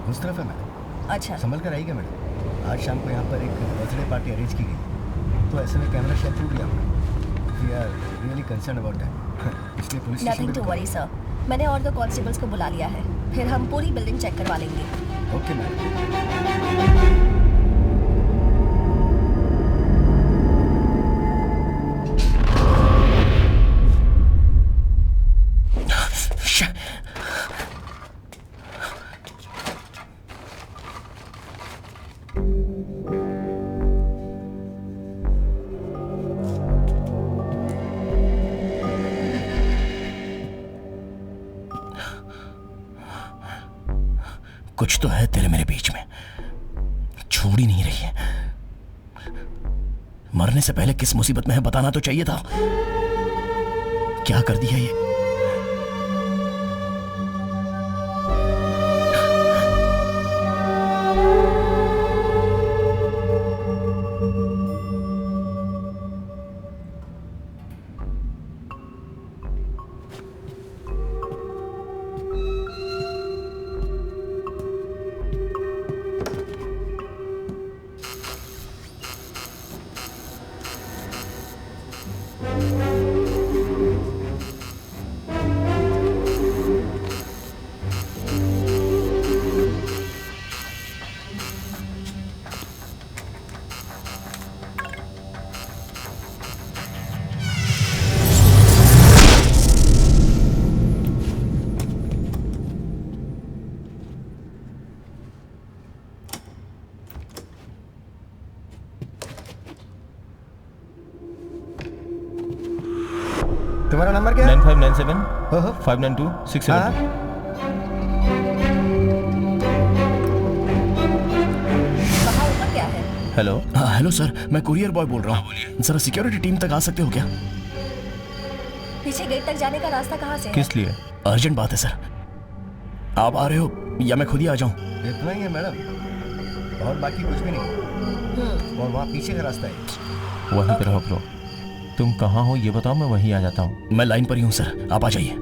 उस तरफ है मैडम। अच्छा, संभल कर आइएगा मैडम। आज शाम को यहाँ पर एक बर्थडे पार्टी अरेंज की गई, तो ऐसे में कैमरा शायद टूट गया होगा। We are really concern about that. इसलिए police station nothing to worry sir. मैंने और 2 कांस्टेबल्स को बुला लिया है, फिर हम पूरी बिल्डिंग चेक करवा लेंगे। Okay madam. कुछ तो है तेरे मेरे बीच में, छोड़ ही नहीं रही है। मरने से पहले किस मुसीबत में है बताना तो चाहिए था। क्या कर दिया ये? तुम्हारा नंबर क्या है? 9597 ओहो। 592 हाँ 672। वहाँ ऊपर क्या है? हेलो, हाँ हेलो सर, मैं कुरियर बॉय बोल रहा हूँ। जरा सिक्योरिटी टीम तक आ सकते हो क्या? पीछे गेट तक जाने का रास्ता कहाँ से है? किस लिए? अर्जेंट बात है सर। आप आ रहे हो या मैं खुद ही आ जाऊं? इतना ही है मैडम, और बाकी कुछ भी नहीं। और वहाँ पीछे का रास्ता है। वहीं पे रहो ब्रो। तुम कहाँ हो ये बताओ, मैं वहीं आ जाता हूँ। मैं लाइन पर ही हूँ सर, आप आ जाइए।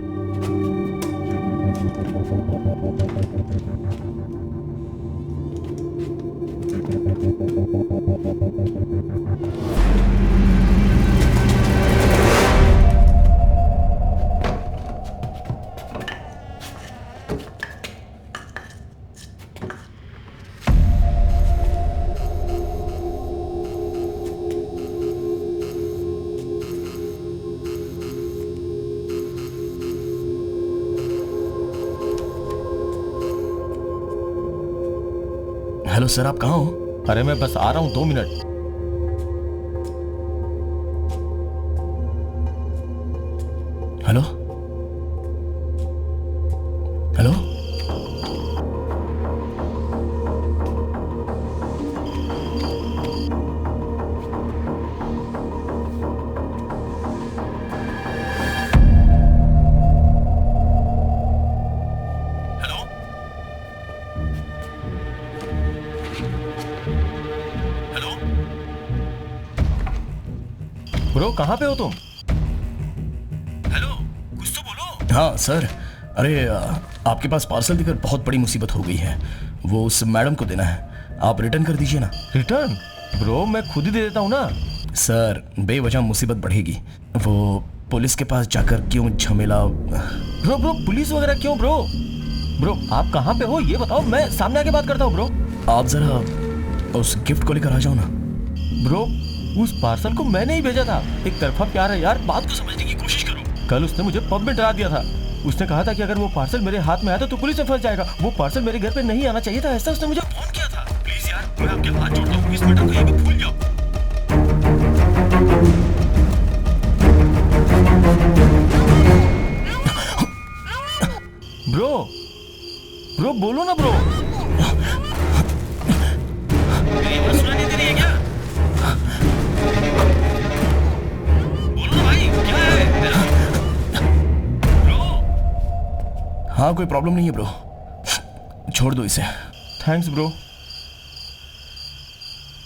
हेलो सर, आप कहाँ हो? अरे मैं बस आ रहा हूँ, 2 मिनट। हेलो हेलो ब्रो कहाँ पे हो तुम? हाँ सर, अरे आपके पास पार्सल देकर बहुत बड़ी मुसीबत हो गई है। वो उस मैडम को देना है, आप रिटर्न कर दीजिए ना। रिटर्न? ब्रो मैं खुद ही दे देता हूँ ना। सर बेवजह मुसीबत बढ़ेगी। वो पुलिस के पास जाकर क्यों झमेला? ब्रो पुलिस वगैरह क्यों ब्रो? ब्रो आप कहाँ पे हो ये बताओ, मैं सामने आके बात करता हूँ ब्रो। आप जरा उस गिफ्ट को लेकर आ जाओ ना। ब्रो उस पार्सल को मैंने ही भेजा था, एक तरफा प्यार है यार, बात को समझने की कोशिश करो। कल उसने मुझे पब में डरा दिया था। उसने कहा था कि अगर वो पार्सल मेरे हाथ में आया तो पुलिस में फंस जाएगा। वो पार्सल मेरे घर पे नहीं आना चाहिए था, ऐसा उसने मुझे फोन किया था। प्लीज यार, मैं आपके हाथ जोड़ता हूँ, इस मैटर को यहीं पे भूल जाओ। ब्रो बोलो ना ब्रो। मेरी आवाज सुनाई दे रही है क्या? बोलो ना भाई, क्या है मेरा? हाँ कोई प्रॉब्लम नहीं है ब्रो, छोड़ दो इसे। Thanks bro.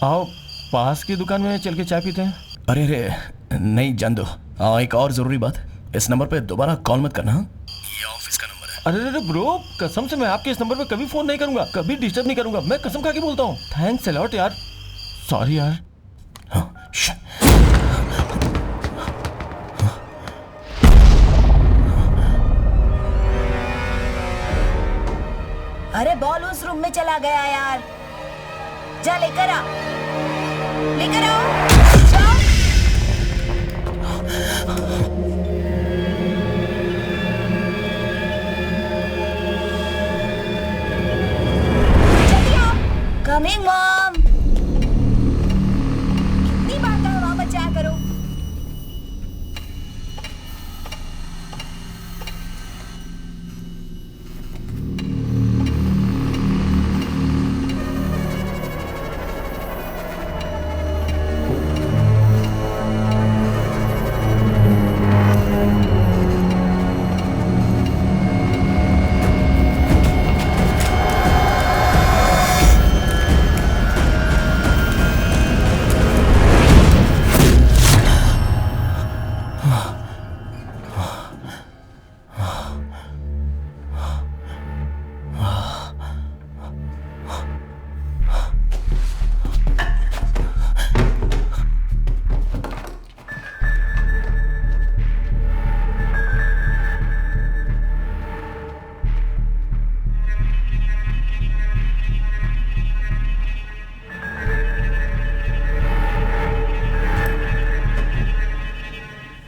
आओ पास की दुकान में चल के चाय पीते हैं। अरे अरे नहीं, जान दो। एक और जरूरी बात, इस नंबर पे दोबारा कॉल मत करना। ये ऑफिस का नंबर है। अरे ब्रो कसम से मैं आपके इस नंबर पे कभी फोन नहीं करूंगा, कभी डिस्टर्ब नहीं करूंगा, मैं कसम खा के बोलता हूँ। थैंक्स अलॉट यार, सॉरी यार। हाँ अरे बॉल उस रूम में चला गया यार, जा लेकर आ, लेकर आओ। Coming mom. कितनी बार कहा वहां मत जाया करो।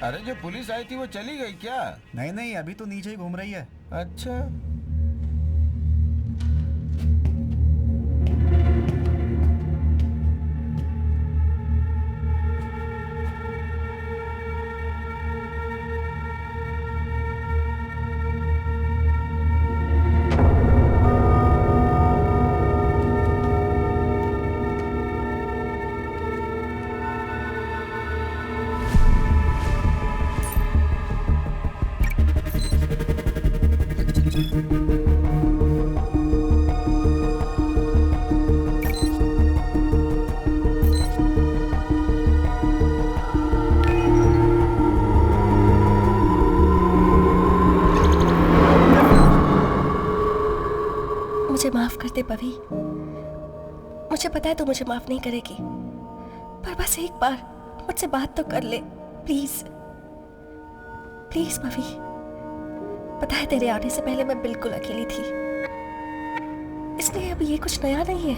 अरे जो पुलिस आई थी वो चली गई क्या? नहीं अभी तो नीचे ही घूम रही है। अच्छा मुझे माफ कर दे पवी, मुझे पता है तू मुझे माफ नहीं करेगी, पर बस एक बार मुझसे बात तो कर ले प्लीज। प्लीज पवी, पता है तेरे आने से पहले मैं बिल्कुल अकेली थी, इसलिए अब ये कुछ नया नहीं है,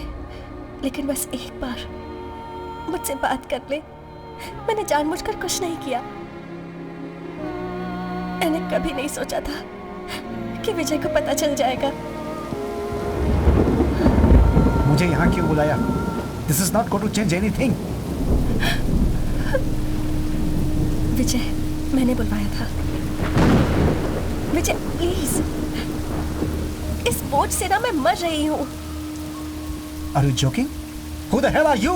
लेकिन बस एक बार मुझसे बात कर ले। मैंने जानबूझकर कुछ नहीं किया, मैंने कभी नहीं सोचा था कि विजय को पता चल जाएगा। मुझे यहाँ क्यों बुलाया? This is not going to change anything. Vijay, मैंने बुलवाया था। विजय प्लीज, इस बोझ से ना मैं मर रही हूँ। Are you joking? Who the hell are you?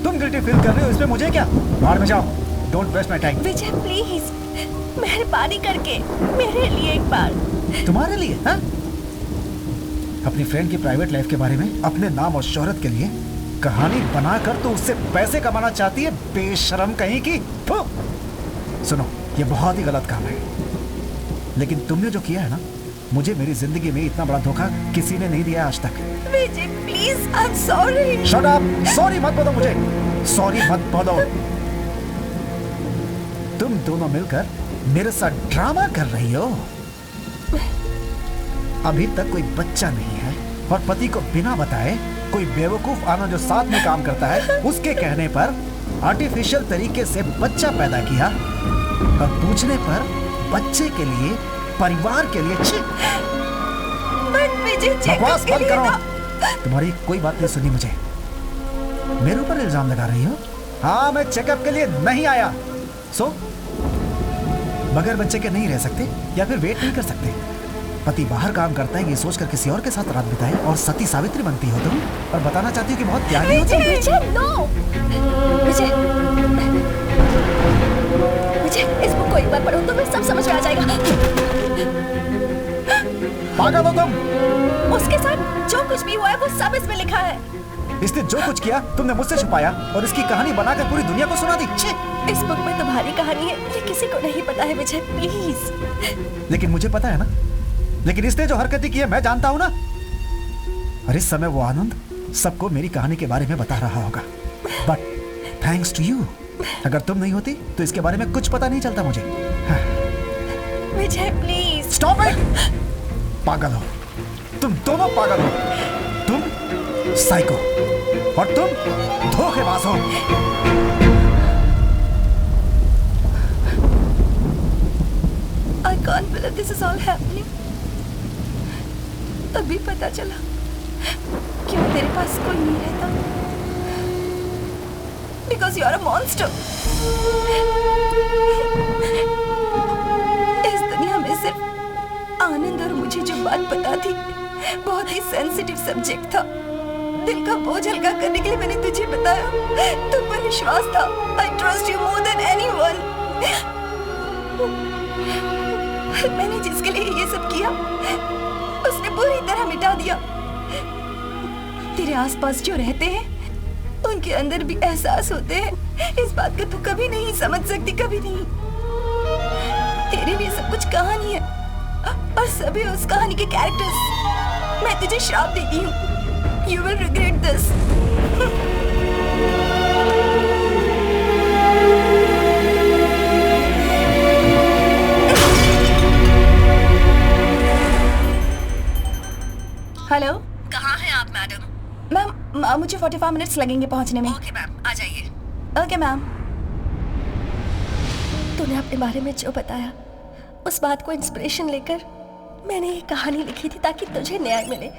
तुम गिल्टी फील कर रहे हो, इसमें मुझे क्या? बाहर में जाओ, don't waste my time. Vijay please, मेहरबानी करके मेरे लिए एक बार। तुम्हारे लिए? हाँ? अपनी फ्रेंड की प्राइवेट लाइफ के बारे में, अपने नाम और शोहरत के लिए कहानी बनाकर तो उससे पैसे कमाना चाहती है, बेशरम कहीं की। सुनो, ये बहुत ही गलत काम है, लेकिन तुमने जो किया है ना, मुझे मेरी जिंदगी में इतना बड़ा धोखा किसी ने नहीं दिया आज तक। Vijay please, I am sorry. Shut up! Sorry मत बोलो मुझे, सॉरी मत बोलो। तुम दोनों मिलकर मेरे साथ ड्रामा कर रही हो। अभी तक कोई बच्चा नहीं है और पति को बिना बताए कोई बेवकूफ आनंद जो साथ में काम करता है, उसके कहने पर आर्टिफिशियल तरीके से बच्चा पैदा किया और पूछने पर बच्चे के लिए, परिवार के लिए। बकवास बंद करो। तुम्हारी कोई बात नहीं सुनी मुझे। मेरे ऊपर इल्जाम लगा रही हो? हाँ, मैं चेकअप के लिए नहीं आया। बगैर बच्चे के नहीं रह सकते या फिर वेट नहीं कर सकते। पति बाहर काम करता है ये सोचकर किसी और के साथ रात बिताए और सती सावित्री बनती हो तुम, और बताना चाहती हो कि बहुत त्यागी हो तुम। विजय नो। विजय, विजय इस बुक को एक बार पढ़ो तो मैं सब समझ में आ जाएगा। पागल हो तुम? उसके साथ जो कुछ भी हुआ है वो सब इसमें लिखा है। इसने जो कुछ किया तुमने मुझसे छुपाया और इसकी कहानी बनाकर पूरी दुनिया को सुना दी। इस बुक में तुम्हारी कहानी है, ये किसी को नहीं पता है विजय प्लीज। लेकिन मुझे पता है ना, लेकिन इसने जो हरकतें की है मैं जानता हूं ना। और इस समय वो आनंद सबको मेरी कहानी के बारे में बता रहा होगा, बट थैंक्स टू यू। अगर तुम नहीं होती तो इसके बारे में कुछ पता नहीं चलता मुझे। विजय प्लीज स्टॉप इट। पागल हो तुम, दोनों पागल हो। तुम साइको और तुम धोखेबाज हो। I can't believe this is all happening. अभी पता चला क्यों तेरे पास कोई नहीं रहता। Because you are a monster. इस दुनिया में सिर्फ आनंद और मुझे जो बात पता थी, बहुत ही सेंसिटिव सब्जेक्ट था। दिल का बोझ हल्का करने के लिए मैंने तुझे बताया। तुम पर विश्वास था। I trust you more than anyone. मैंने जिसके लिए ये सब किया उसने पूरी तरह मिटा दिया। तेरे आसपास जो रहते हैं उनके अंदर भी एहसास होते हैं। इस बात को तू कभी नहीं समझ सकती, कभी नहीं। तेरे लिए सब कुछ कहानी है और सभी उस कहानी के कैरेक्टर्स। मैं तुझे श्राप देती हूँ। You will regret this. Hello, कहाँ हैं आप मैडम? मैम, मुझे 45 मिनट्स लगेंगे पहुंचने में। ओके मैम, आ जाइए। Okay ma'am. तूने अपने बारे में जो बताया, उस बात को इंस्पिरेशन लेकर मैंने ये कहानी लिखी थी ताकि तुझे न्याय मिले।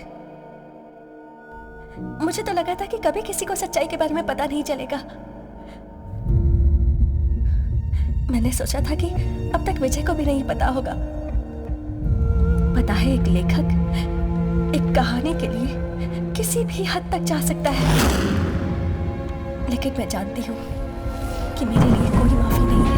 मुझे तो लगा था कि कभी किसी को सच्चाई के बारे में पता नहीं चलेगा। मैंने सोचा था कि अब तक विजय को भी नहीं पता होगा। पता है, एक लेखक एक कहानी के लिए किसी भी हद तक जा सकता है, लेकिन मैं जानती हूँ कि मेरे लिए कोई माफी नहीं है।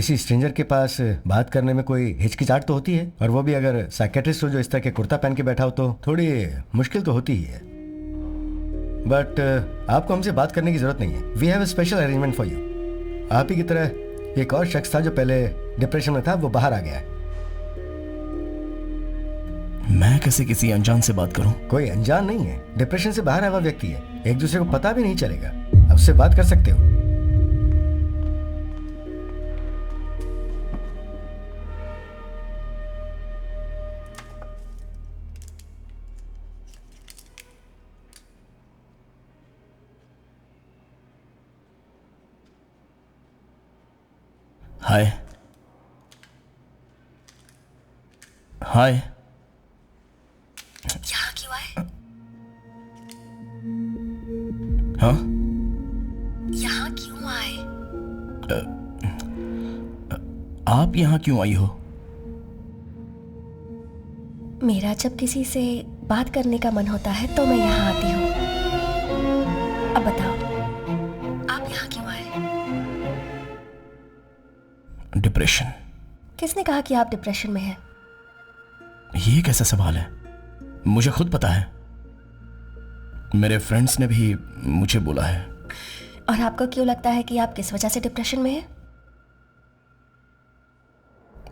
किसी स्ट्रेंजर के पास बात करने में कोई हिचकिचाहट तो होती है, और वो भी अगर साइकेट्रिस्ट हो जो इस तरह के कुर्ता पहन के बैठा हो तो थोड़ी मुश्किल तो होती ही है। बट आपको हमसे बात करने की जरूरत नहीं है। We have a special arrangement for you. आप ही की तरह एक और शख्स था जो पहले डिप्रेशन में था, वो बाहर आ गया है। मैं कैसे किसी अनजान से बात करूं? कोई अनजान नहीं है, डिप्रेशन से बाहर आया हुआ व्यक्ति है, एक दूसरे को पता भी नहीं चलेगा, आप उससे बात कर सकते हो। हाय हाय। यहाँ क्यों आए? हाँ, यहाँ क्यों आए? आप यहाँ क्यों आई हो? मेरा जब किसी से बात करने का मन होता है तो मैं यहाँ आती हूँ। अब बताओ, आप यहाँ क्यों आए? डिप्रेशन। किसने कहा कि आप डिप्रेशन में हैं? ये कैसा सवाल है? मुझे खुद पता है, मेरे फ्रेंड्स ने भी मुझे बोला है। और आपको क्यों लगता है कि आप किस वजह से डिप्रेशन में हैं?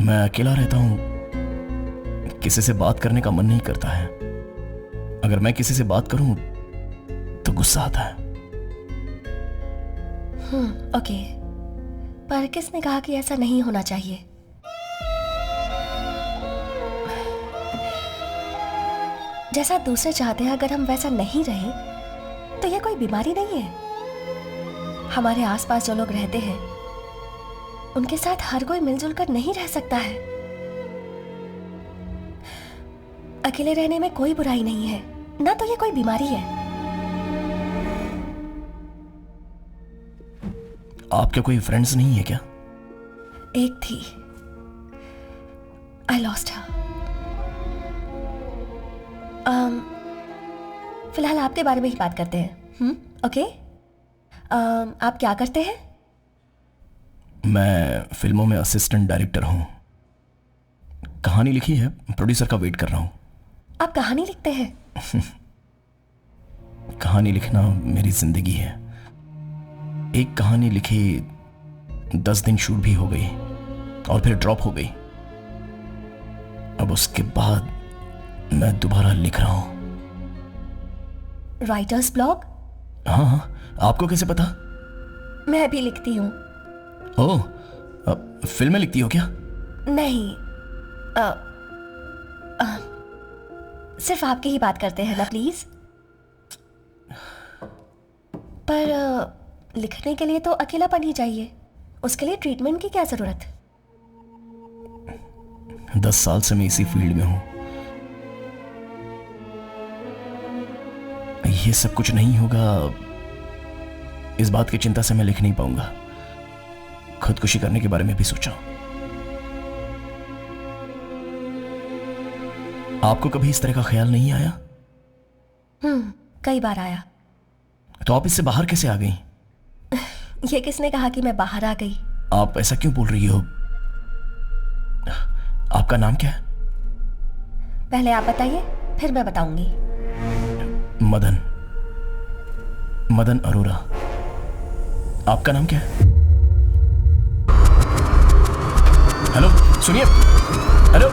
मैं अकेला रहता हूं, किसी से बात करने का मन नहीं करता है। अगर मैं किसी से बात करूं तो गुस्सा आता है। ओके, पर किसने कहा कि ऐसा नहीं होना चाहिए? जैसा दूसरे चाहते हैं अगर हम वैसा नहीं रहे तो यह कोई बीमारी नहीं है। हमारे आसपास जो लोग रहते हैं उनके साथ हर कोई मिलजुल कर नहीं रह सकता है। अकेले रहने में कोई बुराई नहीं है, ना तो ये कोई बीमारी है। आपके कोई फ्रेंड्स नहीं है क्या? एक थी, आई लॉस्ट हर। फिलहाल आपके बारे में ही बात करते हैं। ओके, आप क्या करते हैं? मैं फिल्मों में असिस्टेंट डायरेक्टर हूं। कहानी लिखी है, प्रोड्यूसर का वेट कर रहा हूं। आप कहानी लिखते हैं? कहानी लिखना मेरी जिंदगी है। एक कहानी लिखी 10 दिन शूट भी हो गई और फिर ड्रॉप हो गई। अब उसके बाद मैं दोबारा लिख रहा हूं। Writers blog? हाँ, आपको कैसे पता? मैं भी लिखती हूँ। ओह, फिल्में लिखती हो क्या? नहीं, सिर्फ आपकी ही बात करते हैं ना प्लीज। पर लिखने के लिए तो अकेलापन ही चाहिए, उसके लिए ट्रीटमेंट की क्या जरूरत? 10 साल से मैं इसी फील्ड में हूं। ये सब कुछ नहीं होगा, इस बात की चिंता से मैं लिख नहीं पाऊंगा। खुदकुशी करने के बारे में भी सोचा। आपको कभी इस तरह का ख्याल नहीं आया? कई बार आया। तो आप इससे बाहर कैसे आ गई? ये किसने कहा कि मैं बाहर आ गई? आप ऐसा क्यों बोल रही हो? आपका नाम क्या है? पहले आप बताइए, फिर मैं बताऊंगी। मदन अरोरा। आपका नाम क्या है? हेलो, सुनिए। हेलो,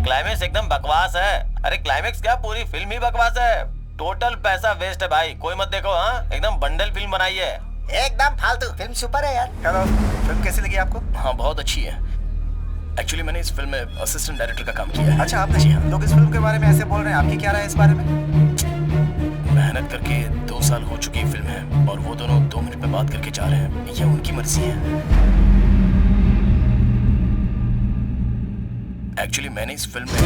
क्लाइमेक्स एकदम बकवास है। अरे क्लाइमेक्स क्या, पूरी फिल्म ही बकवास है। टोटल पैसा वेस्ट है भाई, कोई मत देखो। हाँ, एकदम बंडल फिल्म बनाई है। एकदम फालतू फिल्म। सुपर है यार। हेलो, फिल्म कैसी लगी आपको? हाँ बहुत अच्छी है। एक्चुअली मैंने इस फिल्म में असिस्टेंट डायरेक्टर का काम किया है। अच्छा आपने? जी हाँ। लोग इस फिल्म के बारे में ऐसे बोल रहे हैं, आपकी क्या राय है इस बारे में? मेहनत करके 2 साल हो चुकी फिल्म है और वो दोनों 2 मिनट में बात करके जा रहे हैं। ये उनकी मर्जी है। एक्चुअली मैंने इस फिल्म में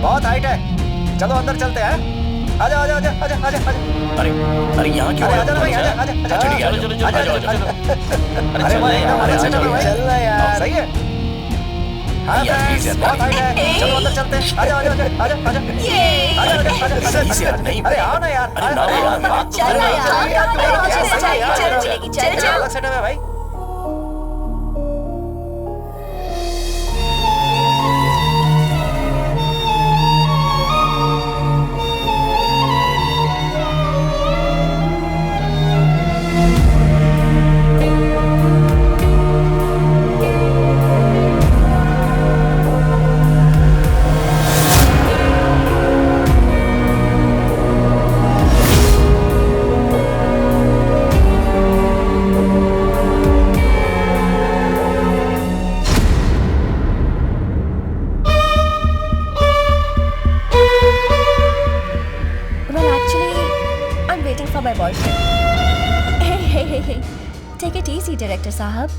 बहुत हाइट है, चलो अंदर चलते हैं। आजा आजा आजा आजा आजा आजा। अरे अरे यहाँ क्यों? आजा भाई आजा आजा आजा। अच्छा ठीक है, चलो चलो आजा चलो आजा। अरे भाई हमारे सेटअप में चलना यार, सही है। हाँ फ्रेंड्स, बहुत हाइट है, चलो अंदर चलते हैं। आजा आजा आजा आजा आजा आजा आजा आजा। अरे आओ ना यार, चलो यार, अलग सेटअप है भाई। my boyfriend. Hey, take it easy, director साहब.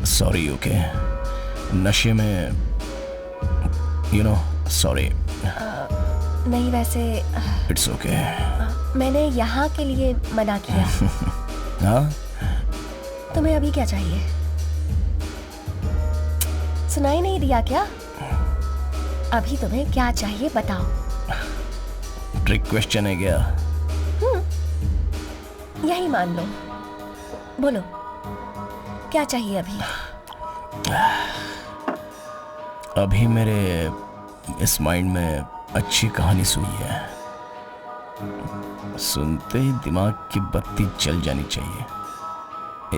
सॉरी ओके, नशे में सॉरी. नहीं वैसे इट्स ओके. मैंने यहाँ के लिए मना किया. हाँ, तुम्हें अभी क्या चाहिए? सुनाई नहीं दिया क्या? अभी तुम्हें क्या चाहिए बताओ. ट्रिक क्वेश्चन है क्या? यही मान लो. बोलो क्या चाहिए अभी? अभी मेरे इस माइंड में अच्छी कहानी सुई है. सुनते ही दिमाग की बत्ती जल जानी चाहिए.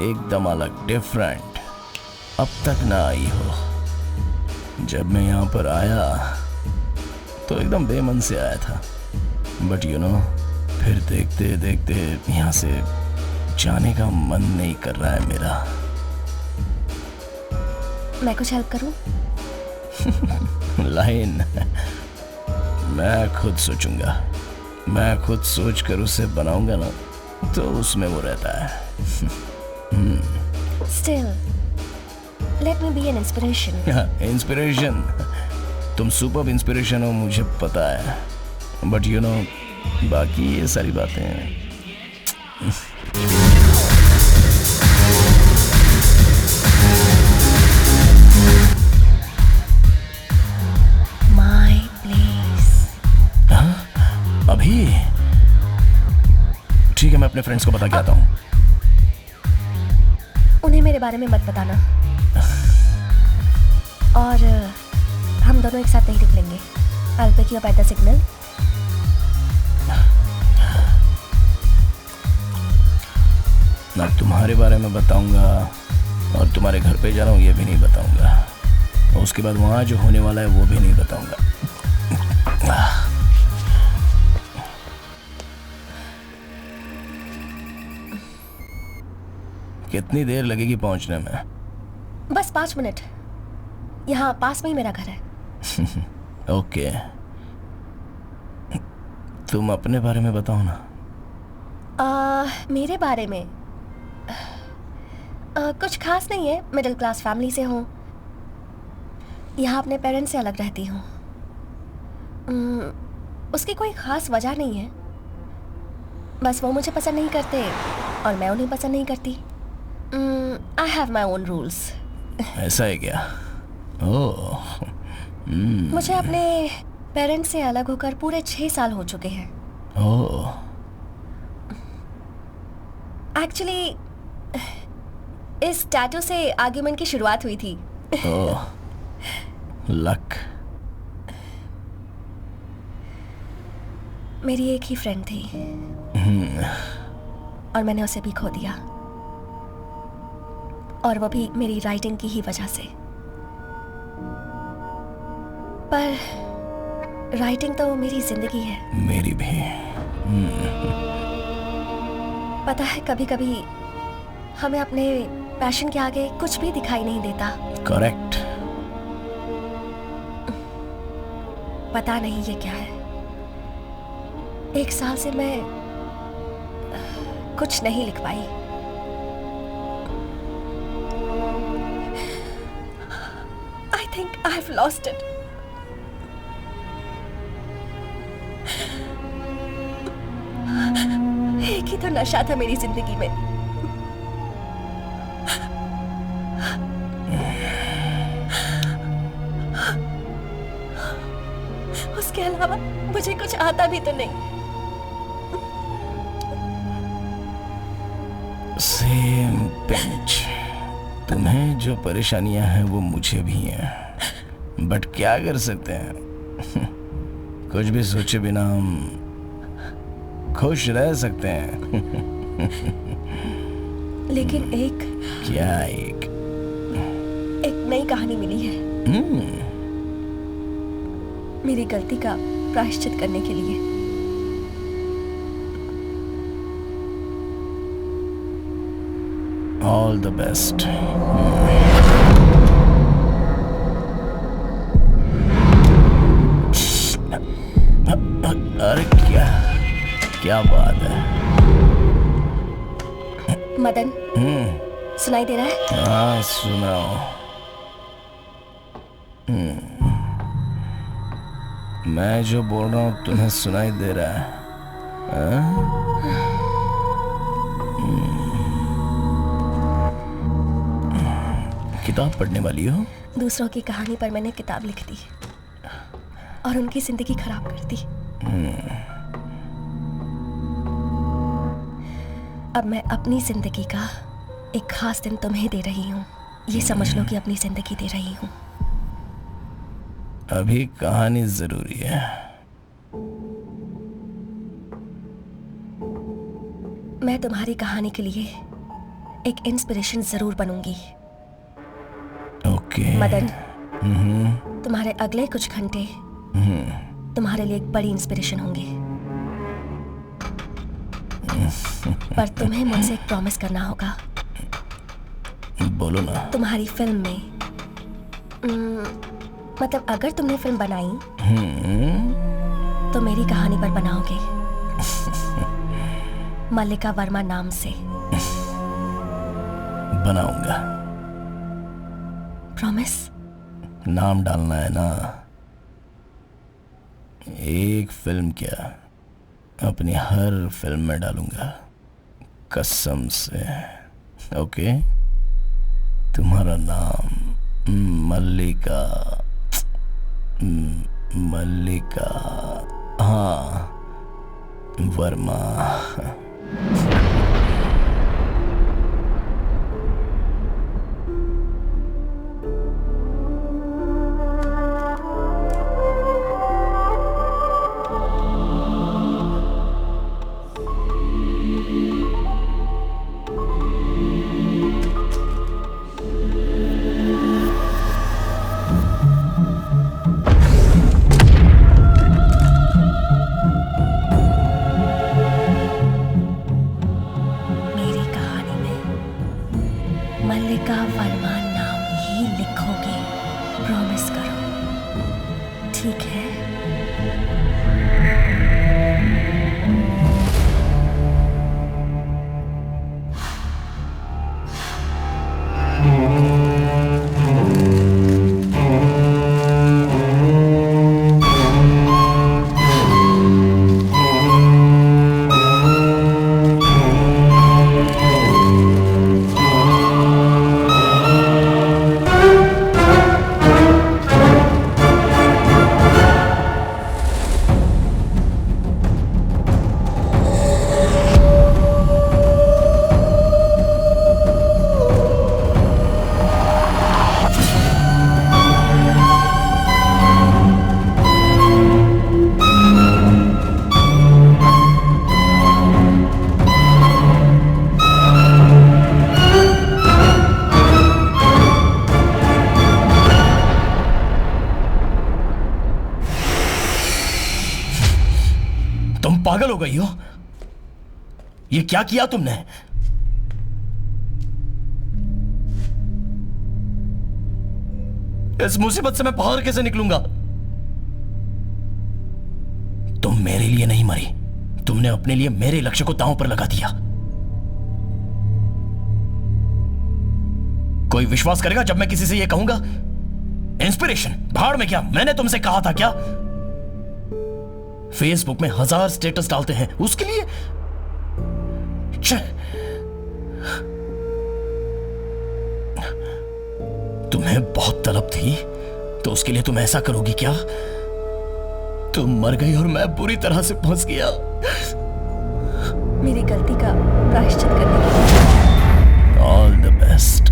एकदम अलग, डिफरेंट, अब तक ना आई हो. जब मैं यहाँ पर आया तो एकदम बेमन से आया था, बट फिर देखते देखते यहाँ से जाने का मन नहीं कर रहा है मेरा. मैं कुछ हेल्प करूं? लाइन मैं खुद सोचूंगा. मैं खुद सोच कर उसे बनाऊंगा ना, तो उसमें वो रहता है. Still, let me be an inspiration. Inspiration? तुम सुपर इंस्पिरेशन हो, मुझे पता है, बट बाकी ये सारी बातें. My place. अभी ठीक है, मैं अपने फ्रेंड्स को बता के आता हूँ. उन्हें मेरे बारे में मत बताना. और हम दोनों एक साथ नहीं निकलेंगे. I'll pick you up at the signal. ना तुम्हारे बारे में बताऊंगा और तुम्हारे घर पे जा रहा हूँ ये भी नहीं बताऊंगा. और उसके बाद वहाँ जो होने वाला है वो भी नहीं बताऊंगा. कितनी देर लगेगी पहुंचने में? बस 5 मिनट. यहाँ पास में ही मेरा घर है. ओके, तुम अपने बारे में बताओ ना. मेरे बारे में कुछ खास नहीं है. मिडिल क्लास फैमिली से हूँ. यहाँ अपने पेरेंट्स से अलग रहती हूँ. उसकी कोई खास वजह नहीं है. बस वो मुझे पसंद नहीं करते और मैं उन्हें पसंद नहीं करती. I have my own rules. ऐसा है क्या? ओह. मुझे अपने पेरेंट्स से अलग होकर पूरे 6 साल हो चुके हैं. ओह. एक्चुअली इस टैटू से आर्ग्यूमेंट की शुरुआत हुई थी. ओह, लक. मेरी एक ही फ्रेंड थी और मैंने उसे भी खो दिया. और वो भी मेरी राइटिंग की ही वजह से। पर राइटिंग तो मेरी जिंदगी है। मेरी भी। पता है, कभी कभी हमें अपने पैशन के आगे कुछ भी दिखाई नहीं देता। करेक्ट। पता नहीं ये क्या है। 1 साल से मैं कुछ नहीं लिख पाई। I think I have lost it. एक ही तो नशा था मेरी जिंदगी में। उसके अलावा मुझे कुछ आता भी तो नहीं। Same pinch. तुम्हें जो परेशानियां हैं वो मुझे भी हैं, बट क्या कर सकते हैं। कुछ भी सोचे बिना हम खुश रह सकते हैं। लेकिन क्या एक नई कहानी मिली है मेरी गलती का प्रायश्चित करने के लिए। All the best. अरे क्या बात है। मदन, सुनाई दे रहा है? हाँ सुनाओ। मैं जो बोल रहा हूँ तुम्हें सुनाई दे रहा है? किताब पढ़ने वाली हो? दूसरों की कहानी पर मैंने किताब लिख दी और उनकी जिंदगी खराब कर दी। अब मैं अपनी जिंदगी का एक खास दिन तुम्हें दे रही हूँ। ये समझ लो कि अपनी जिंदगी दे रही हूँ। अभी कहानी जरूरी है। मैं तुम्हारी कहानी के लिए एक इंस्पिरेशन जरूर बनूंगी। ओके। मदन, तुम्हारे अगले कुछ घंटे तुम्हारे लिए एक बड़ी इंस्पिरेशन होंगे। पर तुम्हें मुझसे एक प्रॉमिस करना होगा। बोलो ना। तुम्हारी फिल्म में मतलब अगर तुमने फिल्म बनाई तो मेरी कहानी पर बनाओगे, मल्लिका वर्मा नाम से। बनाऊंगा। प्रॉमिस? नाम डालना है ना। एक फिल्म क्या, अपनी हर फिल्म में डालूंगा, कसम से। ओके? तुम्हारा नाम मल्लिका। मल्लिका, हाँ, वर्मा। मल्लिका वर्मा नाम ही लिखोगे। प्रॉमिस करो, ठीक है? पागल हो गई हो? ये क्या किया तुमने? इस मुसीबत से मैं बाहर कैसे निकलूंगा? तुम मेरे लिए नहीं मरी, तुमने अपने लिए मेरे लक्ष्य को दांव पर लगा दिया। कोई विश्वास करेगा जब मैं किसी से यह कहूंगा? इंस्पिरेशन भाड़ में क्या, मैंने तुमसे कहा था क्या? फेसबुक में 1000 स्टेटस डालते हैं उसके लिए? तुम्हें बहुत तलब थी तो उसके लिए तुम ऐसा करोगी क्या? तुम मर गई और मैं बुरी तरह से फंस गया। मेरी गलती का प्रायश्चित करने के लिए ऑल द बेस्ट।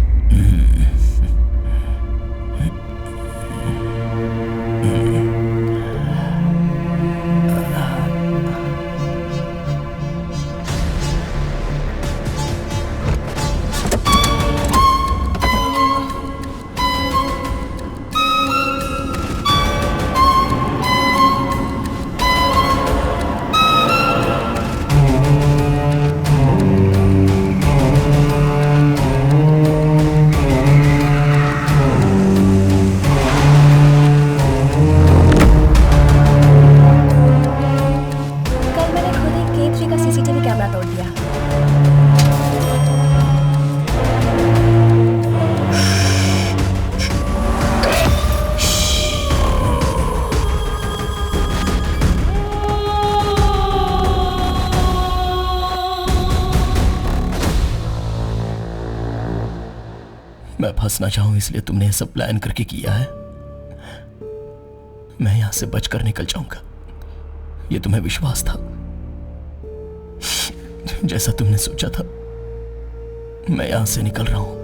मैं फंसना चाहूं इसलिए तुमने सब प्लान करके किया है। मैं यहां से बचकर निकल जाऊंगा, यह तुम्हें विश्वास था। जैसा तुमने सोचा था मैं यहां से निकल रहा हूं।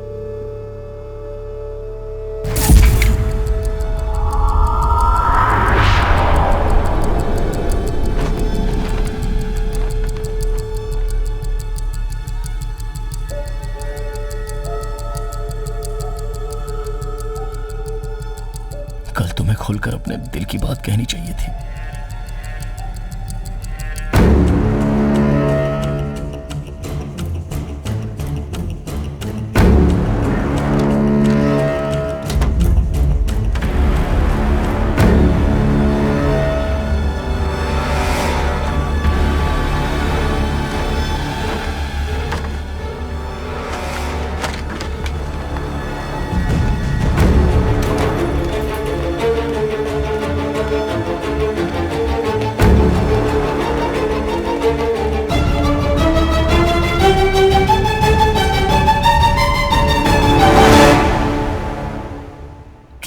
कल तुम्हें खुलकर अपने दिल की बात कहनी चाहिए थी।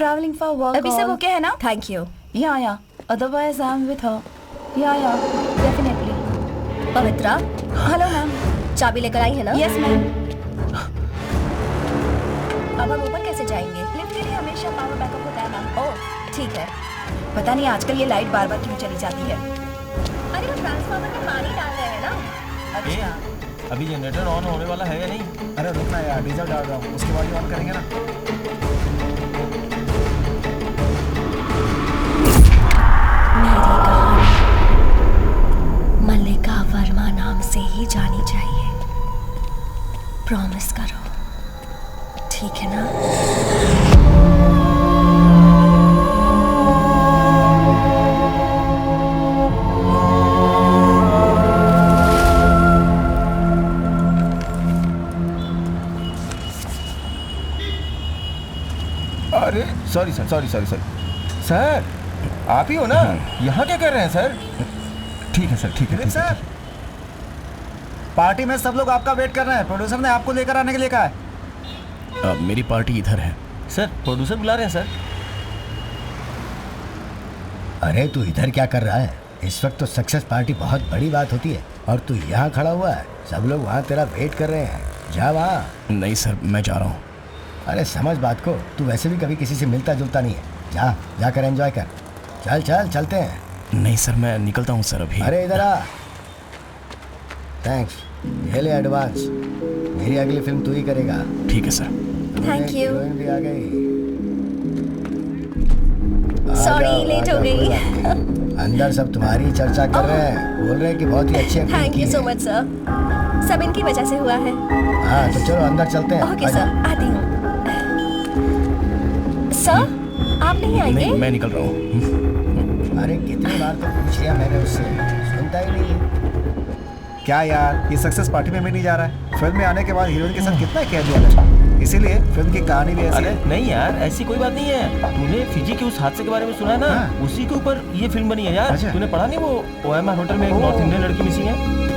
Traveling for work. अभी सब all. ओके है ना? Thank you. Yeah. Otherwise, I'm with her. Yeah. Definitely. Pavitra, Hello, ma'am. चाबी लेकर आई है ना? Yes, ma'am. अब हम ऊपर कैसे जाएंगे? लिफ्ट के लिए हमेशा पावर बैकअप होता है, मैम। ओह ठीक है। पता नहीं आजकल ये लाइट बार बार क्यों चली जाती है। अरे वो ट्रांसफार्मर में पानी डाल रहे हैं ना। अच्छा। अभी जनरेटर ऑन होने वाला है या नहीं? अरे रुकना यार, डीजल डाल रहा हूँ, उसके बाद ही ऑन करेंगे ना। मेरी कहानी मल्लिका वर्मा नाम से ही जानी चाहिए। प्रॉमिस करो, ठीक है ना? अरे सॉरी सर, आप ही हो ना? यहाँ क्या कर रहे हैं सर? ठीक है सर, ठीक है, ठीक है। सर, पार्टी में सब लोग आपका वेट कर रहे हैं। प्रोड्यूसर ने आपको लेकर आने के लिए कहा है। मेरी पार्टी इधर है। सर प्रोड्यूसर बुला रहे हैं सर। अरे तू इधर क्या कर रहा है? इस वक्त तो सक्सेस पार्टी बहुत बड़ी बात होती है और तू यहाँ खड़ा हुआ है। सब लोग वहाँ तेरा वेट कर रहे हैं। जा वहाँ। नहीं सर, मैं जा रहा हूँ। अरे समझ बात को, तू वैसे भी कभी किसी से मिलता जुलता नहीं है। जाकर एंजॉय कर। चल चलते हैं। नहीं सर, मैं निकलता हूँ सर अभी। अरे इधर आ। थैंक्स, ये ले एडवांस। मेरी अगली फिल्म तू ही करेगा। ठीक है सर। Thank you. हीरोइन भी आ गई। सॉरी लेट हो गई। अंदर सब तुम्हारी चर्चा कर रहे हैं, बोल रहे हैं कि बहुत ही अच्छी एक्टिंग थैंक की यू है। सो मच सर, सब इनकी वजह से हुआ है। हाँ तो चलो अंदर चलते हैं। ओके आजा। सर, आती हूँ। सर आप नहीं आएंगे? नहीं, मैं निकल रहा हूँ। अरे कितनी बार तो पूछ लिया मैंने उससे, सुनता ही नहीं है। क्या यार, ये सक्सेस पार्टी में भी नहीं जा रहा है। फिल्म में आने के बाद हीरोइन के साथ कितना कैजुअल है, इसीलिए फिल्म की कहानी भी ऐसी अरे है। नहीं यार, ऐसी कोई बात नहीं है। तूने फिजी के उस हादसे के बारे में सुना है ना? हाँ। उसी के ऊपर ये फिल्म बनी है यार। अच्छा। तूने पढ़ा नहीं वो OMR होटल में एक नॉर्थ इंडियन लड़की मिसिंग है?